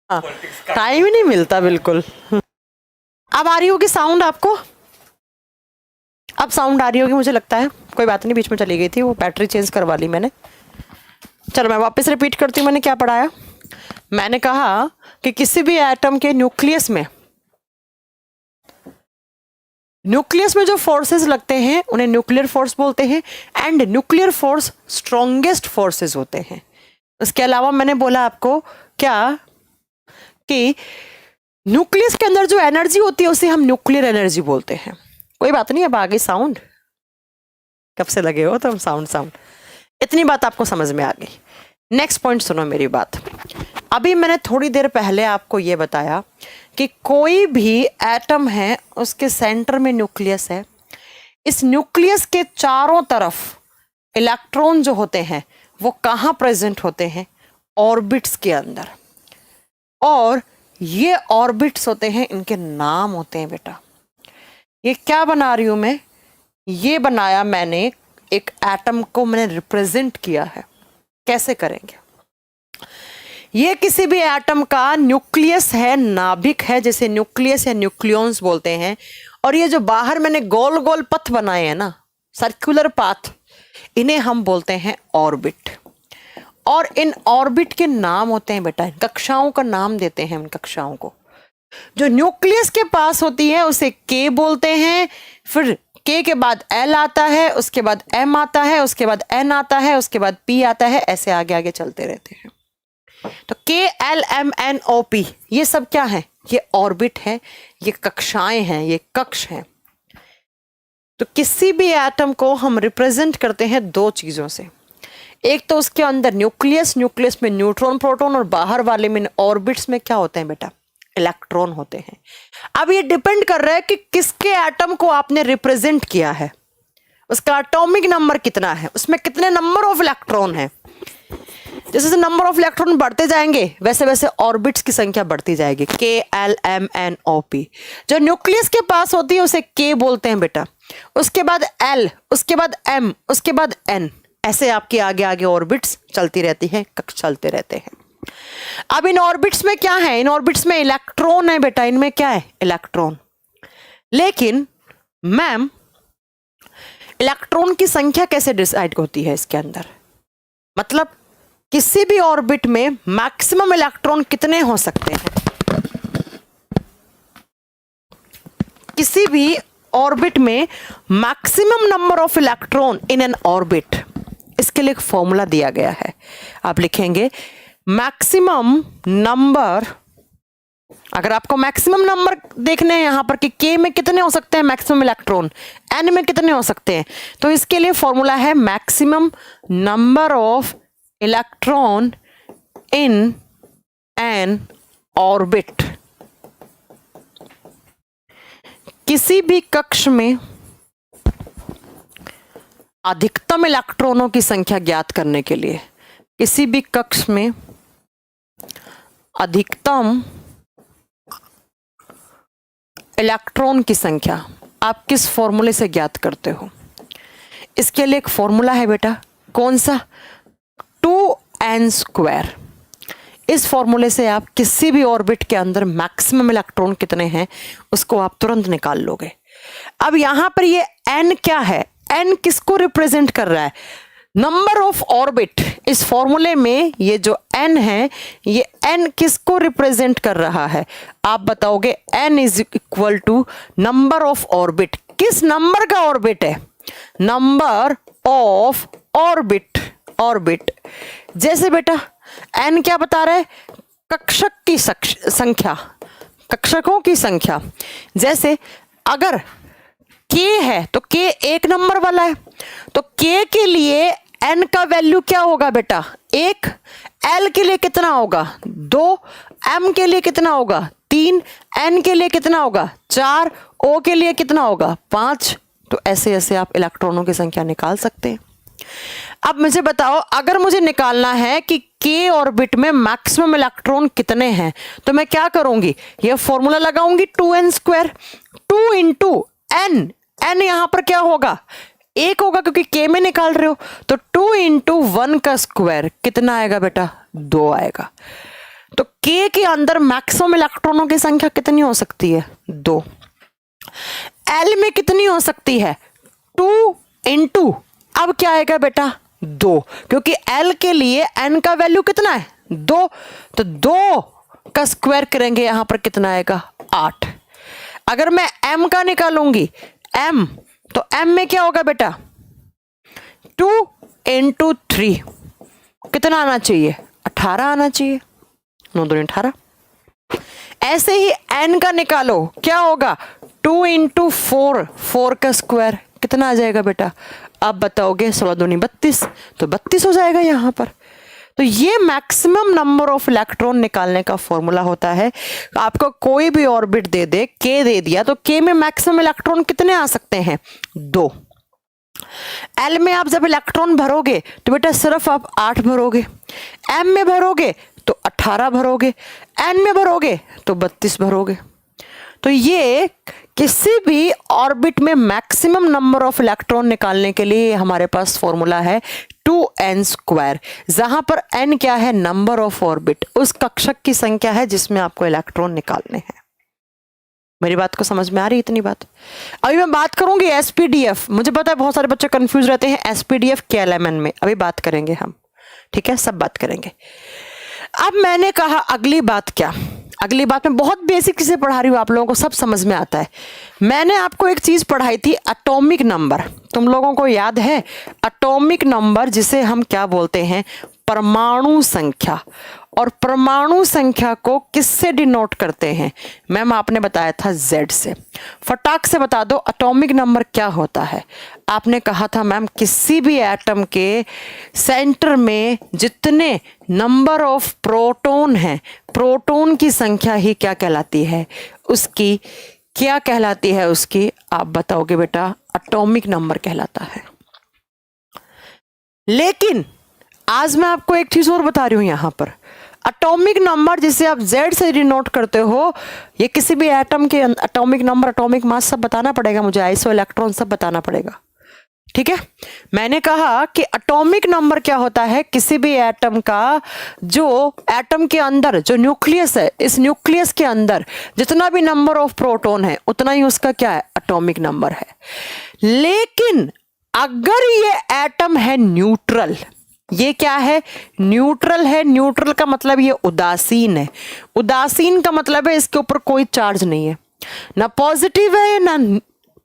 हाँ, टाइम ही नहीं मिलता बिल्कुल। अब आ रही होगी साउंड आपको, अब साउंड आ रही होगी मुझे लगता है, कोई बात नहीं, बीच में चली गई थी, वो बैटरी चेंज करवा ली मैंने। चलो मैं वापस रिपीट करती हूँ, मैंने क्या पढ़ाया। मैंने कहा कि किसी भी एटम के न्यूक्लियस में जो फोर्सेस लगते हैं उन्हें न्यूक्लियर फोर्स बोलते हैं, and nuclear force strongest forces होते हैं। उसके अलावा मैंने बोला आपको क्या कि न्यूक्लियस के अंदर जो एनर्जी होती है उसे हम न्यूक्लियर एनर्जी बोलते हैं। कोई बात नहीं, अब आ गई साउंड, कब से लगे हो तुम साउंड, इतनी बात आपको समझ में आ गई। नेक्स्ट पॉइंट सुनो मेरी बात। अभी मैंने थोड़ी देर पहले आपको यह बताया कि कोई भी एटम है उसके सेंटर में न्यूक्लियस है, इस न्यूक्लियस के चारों तरफ इलेक्ट्रॉन जो होते हैं वो कहाँ प्रेजेंट होते हैं, ऑर्बिट्स के अंदर, और ये ऑर्बिट्स होते हैं, इनके नाम होते हैं बेटा। ये क्या बना रही हूं मैं, ये बनाया मैंने, एक एटम को मैंने रिप्रेजेंट किया है। कैसे करेंगे, ये किसी भी एटम का न्यूक्लियस है, नाभिक है, जैसे न्यूक्लियस या न्यूक्लियॉन्स बोलते हैं, और ये जो बाहर मैंने गोल गोल पथ बनाए हैं ना, सर्कुलर पाथ, इन्हें हम बोलते हैं ऑर्बिट। और इन ऑर्बिट के नाम होते हैं बेटा, कक्षाओं का नाम देते हैं इन कक्षाओं को। जो न्यूक्लियस के पास होती है उसे के बोलते हैं, फिर के के बाद एल आता है, उसके बाद एम आता है, उसके बाद एन आता है, उसके बाद पी आता है, ऐसे आगे आगे चलते रहते हैं। तो K L M N O P ये सब क्या है, ये ऑर्बिट है, ये कक्षाएं हैं, ये कक्ष हैं। तो किसी भी एटम को हम रिप्रेजेंट करते हैं दो चीजों से, एक तो उसके अंदर न्यूक्लियस में न्यूट्रॉन प्रोटॉन, और बाहर वाले में ऑर्बिट्स में क्या होते हैं बेटा, इलेक्ट्रॉन होते हैं। अब ये डिपेंड कर रहा है कि किसके एटम को आपने रिप्रेजेंट किया है, उसका एटॉमिक नंबर कितना है, उसमें कितने नंबर ऑफ इलेक्ट्रॉन है। जैसे जैसे नंबर ऑफ इलेक्ट्रॉन बढ़ते जाएंगे वैसे वैसे ऑर्बिट्स की संख्या बढ़ती जाएगी। K L M N O P, जो न्यूक्लियस के पास होती है उसे के बोलते हैं बेटा, उसके बाद एल, उसके बाद एम, उसके बाद एन, ऐसे आपके आगे आगे ऑर्बिट्स चलती रहती हैं, कक्ष चलते रहते हैं। अब इन ऑर्बिट्स में क्या है, इन ऑर्बिट्स में इलेक्ट्रॉन है बेटा, इनमें क्या है, इलेक्ट्रॉन। लेकिन मैम इलेक्ट्रॉन की संख्या कैसे डिसाइड होती है इसके अंदर, मतलब किसी भी ऑर्बिट में मैक्सिमम इलेक्ट्रॉन कितने हो सकते हैं, किसी भी ऑर्बिट में maximum number of electron in an orbit, इसके लिए एक फॉर्मूला दिया गया है। आप लिखेंगे मैक्सिमम नंबर, अगर आपको मैक्सिमम नंबर देखने हैं यहां पर कि के में कितने हो सकते हैं मैक्सिमम इलेक्ट्रॉन, एन में कितने हो सकते हैं, तो इसके लिए फॉर्मूला है maximum number of electron in an orbit. किसी भी कक्ष में अधिकतम इलेक्ट्रॉनों की संख्या ज्ञात करने के लिए, किसी भी कक्ष में अधिकतम इलेक्ट्रॉन की संख्या आप किस फॉर्मूले से ज्ञात करते हो, इसके लिए एक फॉर्मूला है बेटा, कौन सा, 2n²। इस फॉर्मूले से आप किसी भी ऑर्बिट के अंदर मैक्सिमम इलेक्ट्रॉन कितने हैं उसको आप तुरंत निकाल लोगे। अब यहां पर ये n क्या है, n किसको रिप्रेजेंट कर रहा है, नंबर ऑफ ऑर्बिट। इस फॉर्मूले में ये जो n है, ये n किसको रिप्रेजेंट कर रहा है, आप बताओगे n is equal to number of orbit. किस नंबर का ऑर्बिट है, नंबर ऑफ ऑर्बिट। जैसे बेटा n क्या बता रहा है, कक्षक की संख्या, कक्षकों की संख्या। जैसे अगर k है तो k एक नंबर वाला है, तो k के लिए n का वैल्यू क्या होगा बेटा, 1, l के लिए कितना होगा 2, m के लिए कितना होगा 3, n के लिए कितना होगा 4, o के लिए कितना होगा 5। तो ऐसे ऐसे आप इलेक्ट्रॉनों की संख्या निकाल सकते हैं। अब मुझे बताओ, अगर मुझे निकालना है कि k ऑर्बिट में मैक्सिमम इलेक्ट्रॉन कितने हैं, तो मैं क्या करूंगी, ये फॉर्मूला लगाऊंगी 2n², 2 इंटू n, n यहां पर क्या होगा 1 होगा क्योंकि k में निकाल रहे हो, तो 2 इंटू 1 का स्क्वायर कितना आएगा बेटा 2 आएगा। तो K के अंदर मैक्सिमम इलेक्ट्रॉनों की संख्या कितनी हो सकती है? 2। L में कितनी हो सकती है? 2 इंटू, अब क्या आएगा बेटा? 2, क्योंकि L के लिए N का वैल्यू कितना है? 2, तो 2 का स्क्वायर करेंगे यहां पर कितना आएगा? 8। अगर मैं M का निकालूंगी M, तो M में क्या होगा बेटा? 2 इंटू 3 कितना आना चाहिए? 18 आना चाहिए। 9 दूनी 18। ऐसे ही N का निकालो, क्या होगा? 2 इंटू 4, 4 का स्क्वायर कितना आ जाएगा बेटा? अब बताओगे 16 दूनी 32, तो 32 हो जाएगा यहां पर। तो ये मैक्सिमम नंबर ऑफ इलेक्ट्रॉन निकालने का फॉर्मूला होता है। आपको कोई भी ऑर्बिट दे दे, K दे दिया, तो K में मैक्सिमम इलेक्ट्रॉन कितने आ सकते हैं? 2। L में आप जब इलेक्ट्रॉन भरोगे तो बेटा सिर्फ आप 8 भरोगे, M में भरोगे तो 18 भरोगे, N में भरोगे तो 32 भरोगे। तो ये किसी भी ऑर्बिट में मैक्सिमम नंबर ऑफ इलेक्ट्रॉन निकालने के लिए हमारे पास फॉर्मूला है 2n², जहां पर n क्या है? नंबर ऑफ ऑर्बिट, उस कक्षक की संख्या है जिसमें आपको इलेक्ट्रॉन निकालने हैं। मेरी बात को समझ में आ रही है इतनी बात? अभी मैं बात करूंगी एसपीडीएफ। मुझे पता है बहुत सारे बच्चे कंफ्यूज रहते हैं एसपीडीएफ KLMN में, अभी बात करेंगे हम, ठीक है, सब बात करेंगे। अब मैंने कहा अगली बात क्या? अगली बात मैं बहुत बेसिक से पढ़ा रही हूँ, आप लोगों को सब समझ में आता है। मैंने आपको एक चीज पढ़ाई थी, एटॉमिक नंबर। तुम लोगों को याद है एटॉमिक नंबर, जिसे हम क्या बोलते हैं? परमाणु संख्या। और परमाणु संख्या को किससे डिनोट करते हैं? मैम आपने बताया था Z से। फटाक से बता दो एटॉमिक नंबर क्या होता है? आपने कहा था मैम किसी भी एटम के सेंटर में जितने नंबर ऑफ प्रोटॉन हैं, प्रोटॉन की संख्या ही क्या कहलाती है? उसकी क्या कहलाती है? उसकी आप बताओगे बेटा, एटॉमिक नंबर कहलाता है। लेकिन आज मैं आपको एक चीज और बता रही हूं यहां पर, एटॉमिक नंबर जिसे आप Z से डिनोट करते हो, ये किसी भी एटम के एटॉमिक नंबर, एटॉमिक मास सब बताना पड़ेगा मुझे, आइसो, इलेक्ट्रॉन सब बताना पड़ेगा, ठीक है। मैंने कहा कि एटॉमिक नंबर क्या होता है? किसी भी एटम का, जो एटम के अंदर जो न्यूक्लियस है, इस न्यूक्लियस के अंदर जितना भी नंबर ऑफ प्रोटॉन है उतना ही उसका क्या है? एटॉमिक नंबर है। लेकिन अगर ये एटम है न्यूट्रल, ये क्या है? न्यूट्रल है। न्यूट्रल का मतलब ये उदासीन है। उदासीन का मतलब है इसके ऊपर कोई चार्ज नहीं है, ना पॉजिटिव है ना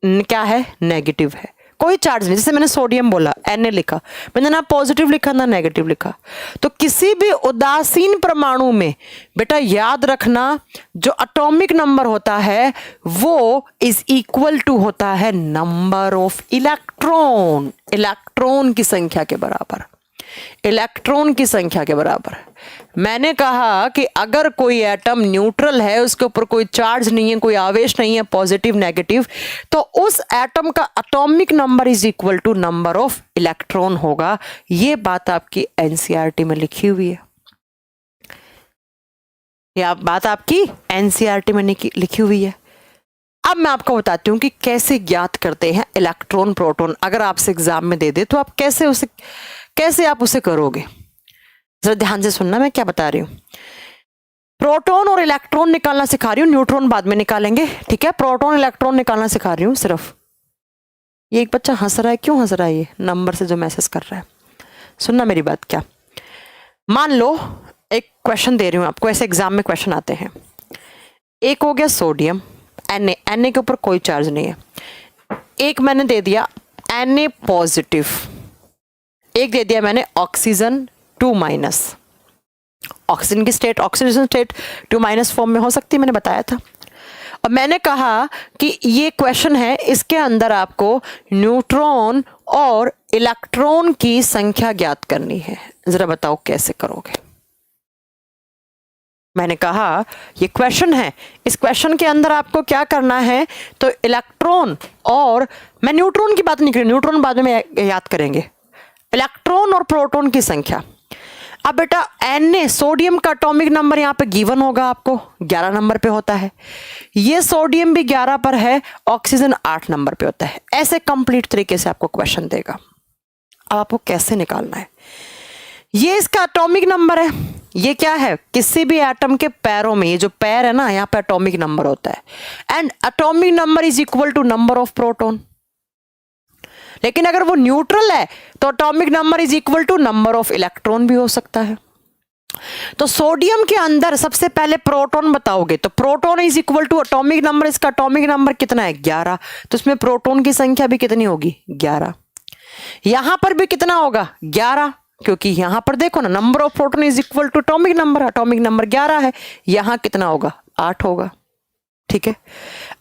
क्या है, नेगेटिव है, कोई चार्ज नहीं। जैसे मैंने सोडियम बोला, Na लिखा, मैंने ना पॉजिटिव लिखा ना नेगेटिव लिखा। तो किसी भी उदासीन परमाणु में बेटा याद रखना, जो एटॉमिक नंबर होता है वो इज इक्वल टू होता है नंबर ऑफ इलेक्ट्रॉन, इलेक्ट्रॉन की संख्या के बराबर, इलेक्ट्रॉन की संख्या के बराबर। मैंने कहा कि अगर कोई एटम न्यूट्रल है, उसके ऊपर कोई चार्ज नहीं है, कोई आवेश नहीं है, पॉजिटिव नेगेटिव, तो उस एटम का atomic number is equal to number of electron होगा। ये बात आपकी एनसीईआरटी में लिखी हुई है, यह बात आपकी एनसीईआरटी में लिखी हुई है। अब मैं आपको बताती हूँ कि कैसे ज्ञात करते हैं इलेक्ट्रॉन प्रोटॉन। अगर आपसे एग्जाम में दे दे तो आप कैसे आप उसे करोगे? जरा ध्यान से सुनना मैं क्या बता रही हूँ। प्रोटॉन और इलेक्ट्रॉन निकालना सिखा रही हूँ, न्यूट्रॉन बाद में निकालेंगे, ठीक है। प्रोटॉन इलेक्ट्रॉन निकालना सिखा रही हूँ सिर्फ। ये एक बच्चा हंस रहा है, क्यों हंस रहा है? ये नंबर से जो मैसेज कर रहा है। सुनना मेरी बात क्या, मान लो एक क्वेश्चन दे रही हूँ आपको, ऐसे एग्जाम में क्वेश्चन आते हैं। एक हो गया सोडियम Na के ऊपर कोई चार्ज नहीं है। एक मैंने दे दिया Na पॉजिटिव, एक दे दिया मैंने ऑक्सीजन 2-। ऑक्सीजन की स्टेट, ऑक्सीडेशन स्टेट 2- फॉर्म में हो सकती है, मैंने बताया था। और मैंने कहा कि ये क्वेश्चन है, इसके अंदर आपको न्यूट्रॉन और इलेक्ट्रॉन की संख्या ज्ञात करनी है। जरा बताओ कैसे करोगे? मैंने कहा ये क्वेश्चन है, इस क्वेश्चन के अंदर आपको क्या करना है? तो इलेक्ट्रॉन और, मैं न्यूट्रॉन की बात नहीं कर रही, न्यूट्रॉन बाद में याद करेंगे, इलेक्ट्रॉन और प्रोटॉन की संख्या। अब बेटा Na, सोडियम का एटॉमिक नंबर यहाँ पे गिवन होगा आपको, 11 नंबर पे होता है। ये सोडियम भी 11 पर है, ऑक्सीजन 8 नंबर पे होता है। ऐसे कंप्लीट तरीके से आपको क्वेश्चन देगा। अब आपको कैसे निकालना है? ये इसका एटॉमिक नंबर है, ये क्या है, किसी भी एटम के पैरों में, ये जो पैर है ना, यहाँ पे एटॉमिक नंबर होता है and atomic number is equal to number of proton. लेकिन अगर वो न्यूट्रल है तो atomic number is equal to number of electron भी हो सकता है। तो सोडियम के अंदर सबसे पहले प्रोटॉन बताओगे तो proton is equal to atomic number, इसका एटॉमिक नंबर कितना है 11, तो इसमें प्रोटॉन की संख्या भी कितनी होगी 11। यहां पर भी कितना होगा 11, क्योंकि यहां पर देखो ना number of proton is equal to atomic number 11 है, यहां कितना होगा 8 होगा। ठीक है,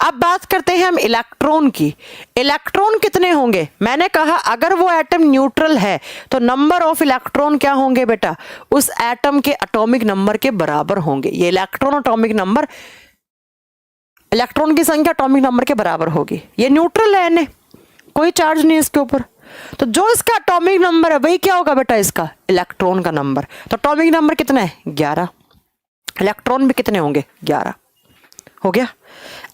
अब बात करते हैं हम इलेक्ट्रॉन की। इलेक्ट्रॉन कितने होंगे, मैंने कहा अगर वो एटम न्यूट्रल है तो नंबर ऑफ इलेक्ट्रॉन क्या होंगे बेटा, उस एटम के एटॉमिक नंबर के बराबर होंगे। ये इलेक्ट्रॉन एटॉमिक नंबर, इलेक्ट्रॉन की संख्या एटॉमिक नंबर के बराबर होगी। ये न्यूट्रल है, ने कोई चार्ज नहीं है इसके ऊपर, तो जो इसका एटॉमिक नंबर है वही क्या होगा बेटा, इसका इलेक्ट्रॉन का नंबर। तो एटॉमिक नंबर कितना है 11, इलेक्ट्रॉन भी कितने होंगे 11 हो गया।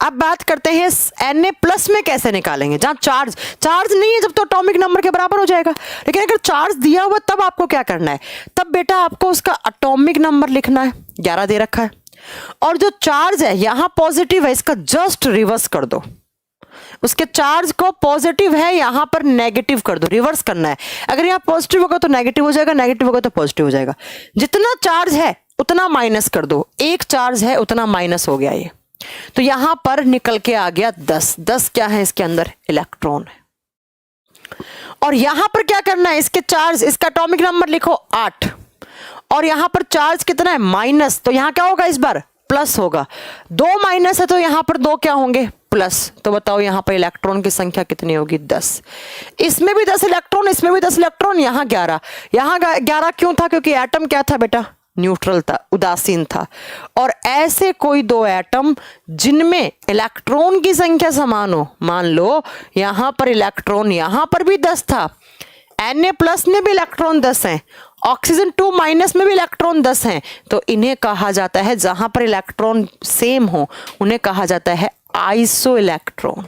अब बात करते हैं Na+ में कैसे निकालेंगे, जहां चार्ज नहीं है जब तो एटॉमिक नंबर के बराबर हो जाएगा। लेकिन अगर चार्ज दिया हुआ तब आपको क्या करना है, तब बेटा आपको उसका एटॉमिक नंबर लिखना है, 11 दे रखा है, और जो चार्ज है यहां पॉजिटिव है इसका जस्ट रिवर्स कर दो, उसके चार्ज को पॉजिटिव है यहां पर नेगेटिव कर दो, रिवर्स करना है। अगर यहां पॉजिटिव होगा तो नेगेटिव हो जाएगा, नेगेटिव होगा तो पॉजिटिव हो जाएगा। जितना चार्ज है उतना माइनस कर दो, एक चार्ज है उतना माइनस हो गया ये, तो यहां पर निकल के आ गया 10 क्या है इसके अंदर इलेक्ट्रॉन है। और यहां पर क्या करना है, इसके चार्ज, इसका एटॉमिक नंबर लिखो 8, और यहां पर चार्ज कितना है माइनस, तो यहां क्या होगा इस बार प्लस होगा, 2 माइनस है तो यहां पर 2 क्या होंगे प्लस। तो बताओ यहां पर इलेक्ट्रॉन की संख्या कितनी होगी 10। इसमें भी 10 इलेक्ट्रॉन, इसमें भी 10 इलेक्ट्रॉन, यहां 11। यहां 11 क्यों था, क्योंकि एटम क्या था बेटा न्यूट्रल था, उदासीन था। और ऐसे कोई दो एटम जिनमें इलेक्ट्रॉन की संख्या समान हो, मान लो यहां पर इलेक्ट्रॉन, यहां पर भी 10 था, Na+ में भी इलेक्ट्रॉन 10 हैं, ऑक्सीजन 2- में भी इलेक्ट्रॉन 10 हैं, तो इन्हें कहा जाता है, जहां पर इलेक्ट्रॉन सेम हो उन्हें कहा जाता है आइसो इलेक्ट्रॉन।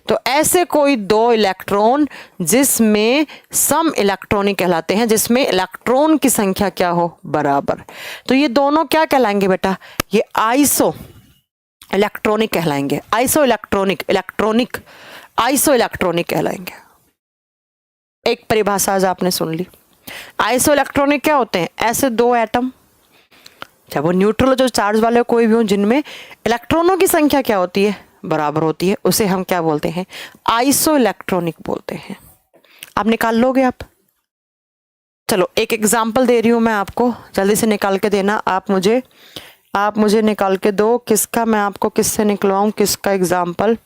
तो ऐसे कोई दो इलेक्ट्रॉन जिसमें सम इलेक्ट्रॉनिक कहलाते हैं, जिसमें इलेक्ट्रॉन की संख्या क्या हो बराबर, तो ये दोनों क्या कहलाएंगे बेटा, ये आइसो इलेक्ट्रॉनिक कहलाएंगे, आइसो इलेक्ट्रॉनिक कहलाएंगे। एक परिभाषा आज आपने सुन ली। आइसो इलेक्ट्रॉनिक क्या होते हैं, ऐसे दो एटम, चाहे वो न्यूट्रल जो चार्ज वाले कोई भी हो, जिनमें इलेक्ट्रॉनों की संख्या क्या होती है बराबर होती है, उसे हम क्या बोलते हैं आइसो इलेक्ट्रॉनिक बोलते हैं। आप निकाल लोगे आप, चलो एक एग्जांपल दे रही हूं मैं आपको, जल्दी से निकाल के देना। आप मुझे निकाल के दो, किसका मैं आपको किससे निकलवाऊं, किसका एग्जांपल,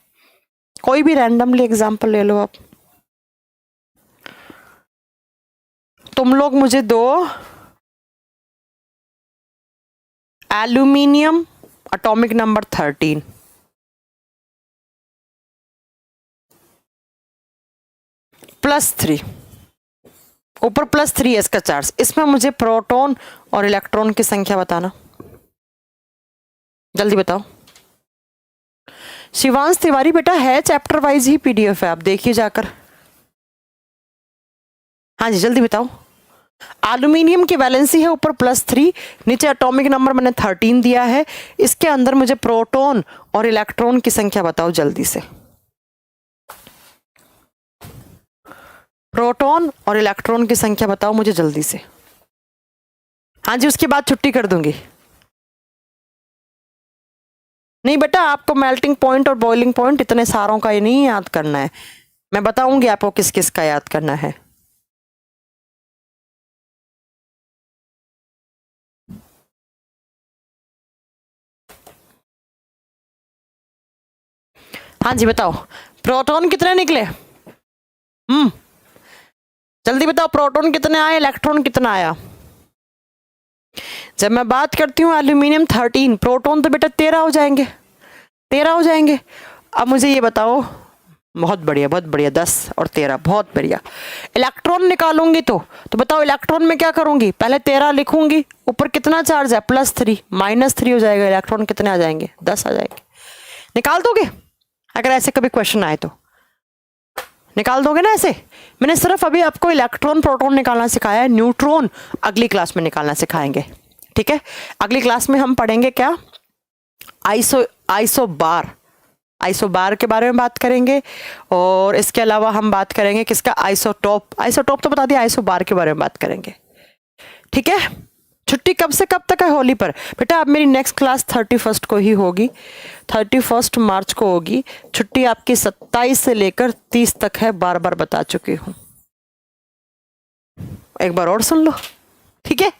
कोई भी रैंडमली एग्जांपल ले लो आप। तुम लोग मुझे दो एल्यूमिनियम एटॉमिक नंबर 13, +3, ऊपर +3 है इसका चार्ज, इसमें मुझे प्रोटॉन और इलेक्ट्रॉन की संख्या बताना, जल्दी बताओ। शिवांश तिवारी बेटा है, चैप्टर वाइज ही PDF है, आप देखिए जाकर। हाँ जी जल्दी बताओ। एल्यूमिनियम की वैलेंसी है ऊपर +3, नीचे एटॉमिक नंबर मैंने 13 दिया है, इसके अंदर मुझे प्रोटॉन और इलेक्ट्रॉन की संख्या बताओ जल्दी से। प्रोटॉन और इलेक्ट्रॉन की संख्या बताओ मुझे जल्दी से। हाँ जी, उसके बाद छुट्टी कर दूंगी। नहीं बेटा, आपको मेल्टिंग पॉइंट और बॉइलिंग पॉइंट इतने सारों का ये नहीं याद करना है, मैं बताऊंगी आपको किस किस का याद करना है। हाँ जी बताओ, प्रोटॉन कितने निकले, जल्दी बताओ, प्रोटॉन कितने आए, इलेक्ट्रॉन कितना आया। जब मैं बात करती हूँ एल्यूमिनियम 13, प्रोटॉन तो बेटा 13 हो जाएंगे। अब मुझे ये बताओ, बहुत बढ़िया 10 और 13, बहुत बढ़िया। इलेक्ट्रॉन निकालूंगी तो बताओ इलेक्ट्रॉन में क्या करूंगी, पहले 13 लिखूंगी, ऊपर कितना चार्ज है +3, -3 हो जाएगा, इलेक्ट्रॉन कितने आ जाएंगे 10 आ जाएंगे। निकाल दोगे, अगर ऐसे कभी क्वेश्चन आए तो निकाल दोगे ना ऐसे। मैंने सिर्फ अभी आपको इलेक्ट्रॉन प्रोटॉन निकालना सिखाया है, न्यूट्रॉन अगली क्लास में निकालना सिखाएंगे। ठीक है, अगली क्लास में हम पढ़ेंगे क्या, आइसोबार के बारे में बात करेंगे। और इसके अलावा हम बात करेंगे किसका, आइसोटोप तो बता दिया, आइसोबार के बारे में बात करेंगे। ठीक है, छुट्टी कब से कब तक है होली पर? बेटा अब मेरी नेक्स्ट क्लास 31 को ही होगी, 31 मार्च को होगी। छुट्टी आपकी 27 से लेकर 30 तक है, बार बार बता चुकी हूं, एक बार और सुन लो। ठीक है,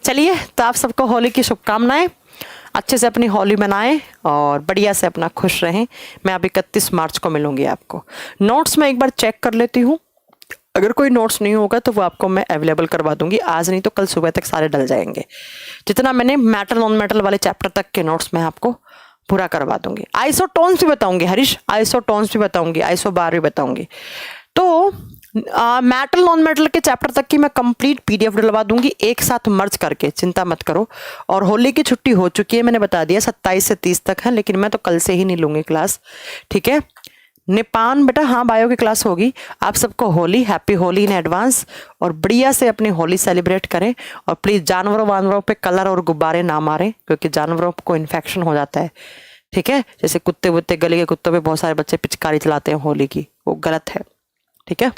चलिए, तो आप सबको होली की शुभकामनाएं, अच्छे से अपनी होली मनाएं और बढ़िया से अपना खुश रहें। मैं अब 31 मार्च को मिलूंगी आपको। नोट्स में एक बार चेक कर लेती हूँ, अगर कोई नोट्स नहीं होगा तो वो आपको मैं अवेलेबल करवा दूंगी, आज नहीं तो कल सुबह तक सारे डल जाएंगे। जितना मैंने मेटल नॉन मेटल वाले चैप्टर तक के नोट्स मैं आपको पूरा करवा दूंगी। आइसोटोन्स भी बताऊंगी हरीश, आइसोटोन्स भी बताऊंगी, आइसोबार भी बताऊंगी। तो मेटल नॉन मेटल के चैप्टर तक की मैं कंप्लीट पीडीएफ डलवा दूंगी एक साथ मर्ज करके, चिंता मत करो। और होली की छुट्टी हो चुकी है, मैंने बता दिया 27 से 30 तक है, लेकिन मैं तो कल से ही नहीं लूंगी क्लास। ठीक है, निपान बेटा, हाँ बायो की क्लास होगी। आप सबको Holi, happy Holi in advance, और बढ़िया से अपनी होली सेलिब्रेट करें। और प्लीज जानवरों वानवरों पे कलर और गुब्बारे ना मारें, क्योंकि जानवरों को इन्फेक्शन हो जाता है। ठीक है, जैसे कुत्ते वुत्ते, गली के कुत्तों पे बहुत सारे बच्चे पिचकारी चलाते हैं होली की, वो गलत है। ठीक है,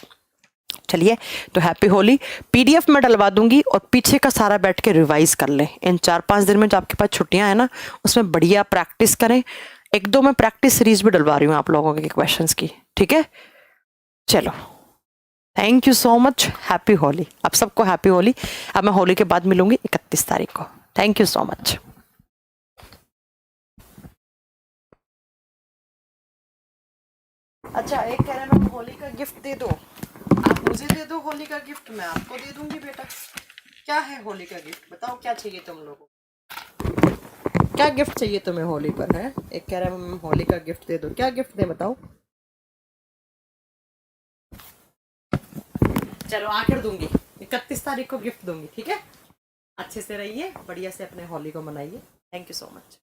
चलिए, तो हैप्पी होली। पीडीएफ में डलवा दूंगी और पीछे का सारा बैठ के रिवाइज कर लें। इन 4-5 दिन में जो आपके पास छुट्टियां हैं ना, उसमें बढ़िया प्रैक्टिस करें। 1-2 मैं प्रैक्टिस सीरीज भी डलवा रही हूँ आप लोगों के क्वेश्चंस की। ठीक है, चलो, thank you so much, happy Holi. आप सबको हैप्पी होली। अब मैं होली के बाद मिलूंगी 31 तारीख को। Thank you so much. अच्छा, एक कह रहे हैं होली का गिफ्ट दे दो, आप मुझे दे दो होली का गिफ्ट, मैं आपको दे दूंगी। बेटा क्या है होली का गिफ्ट, बताओ क्या चाहिए तुम लोगों को, क्या गिफ्ट चाहिए तुम्हें होली पर है? एक कह रहा है होली का गिफ्ट दे दो, क्या गिफ्ट दे बताओ। चलो आखिर दूंगी, 31 तारीख को गिफ्ट दूंगी। ठीक है, अच्छे से रहिए, बढ़िया से अपने होली को मनाइए। Thank you so much.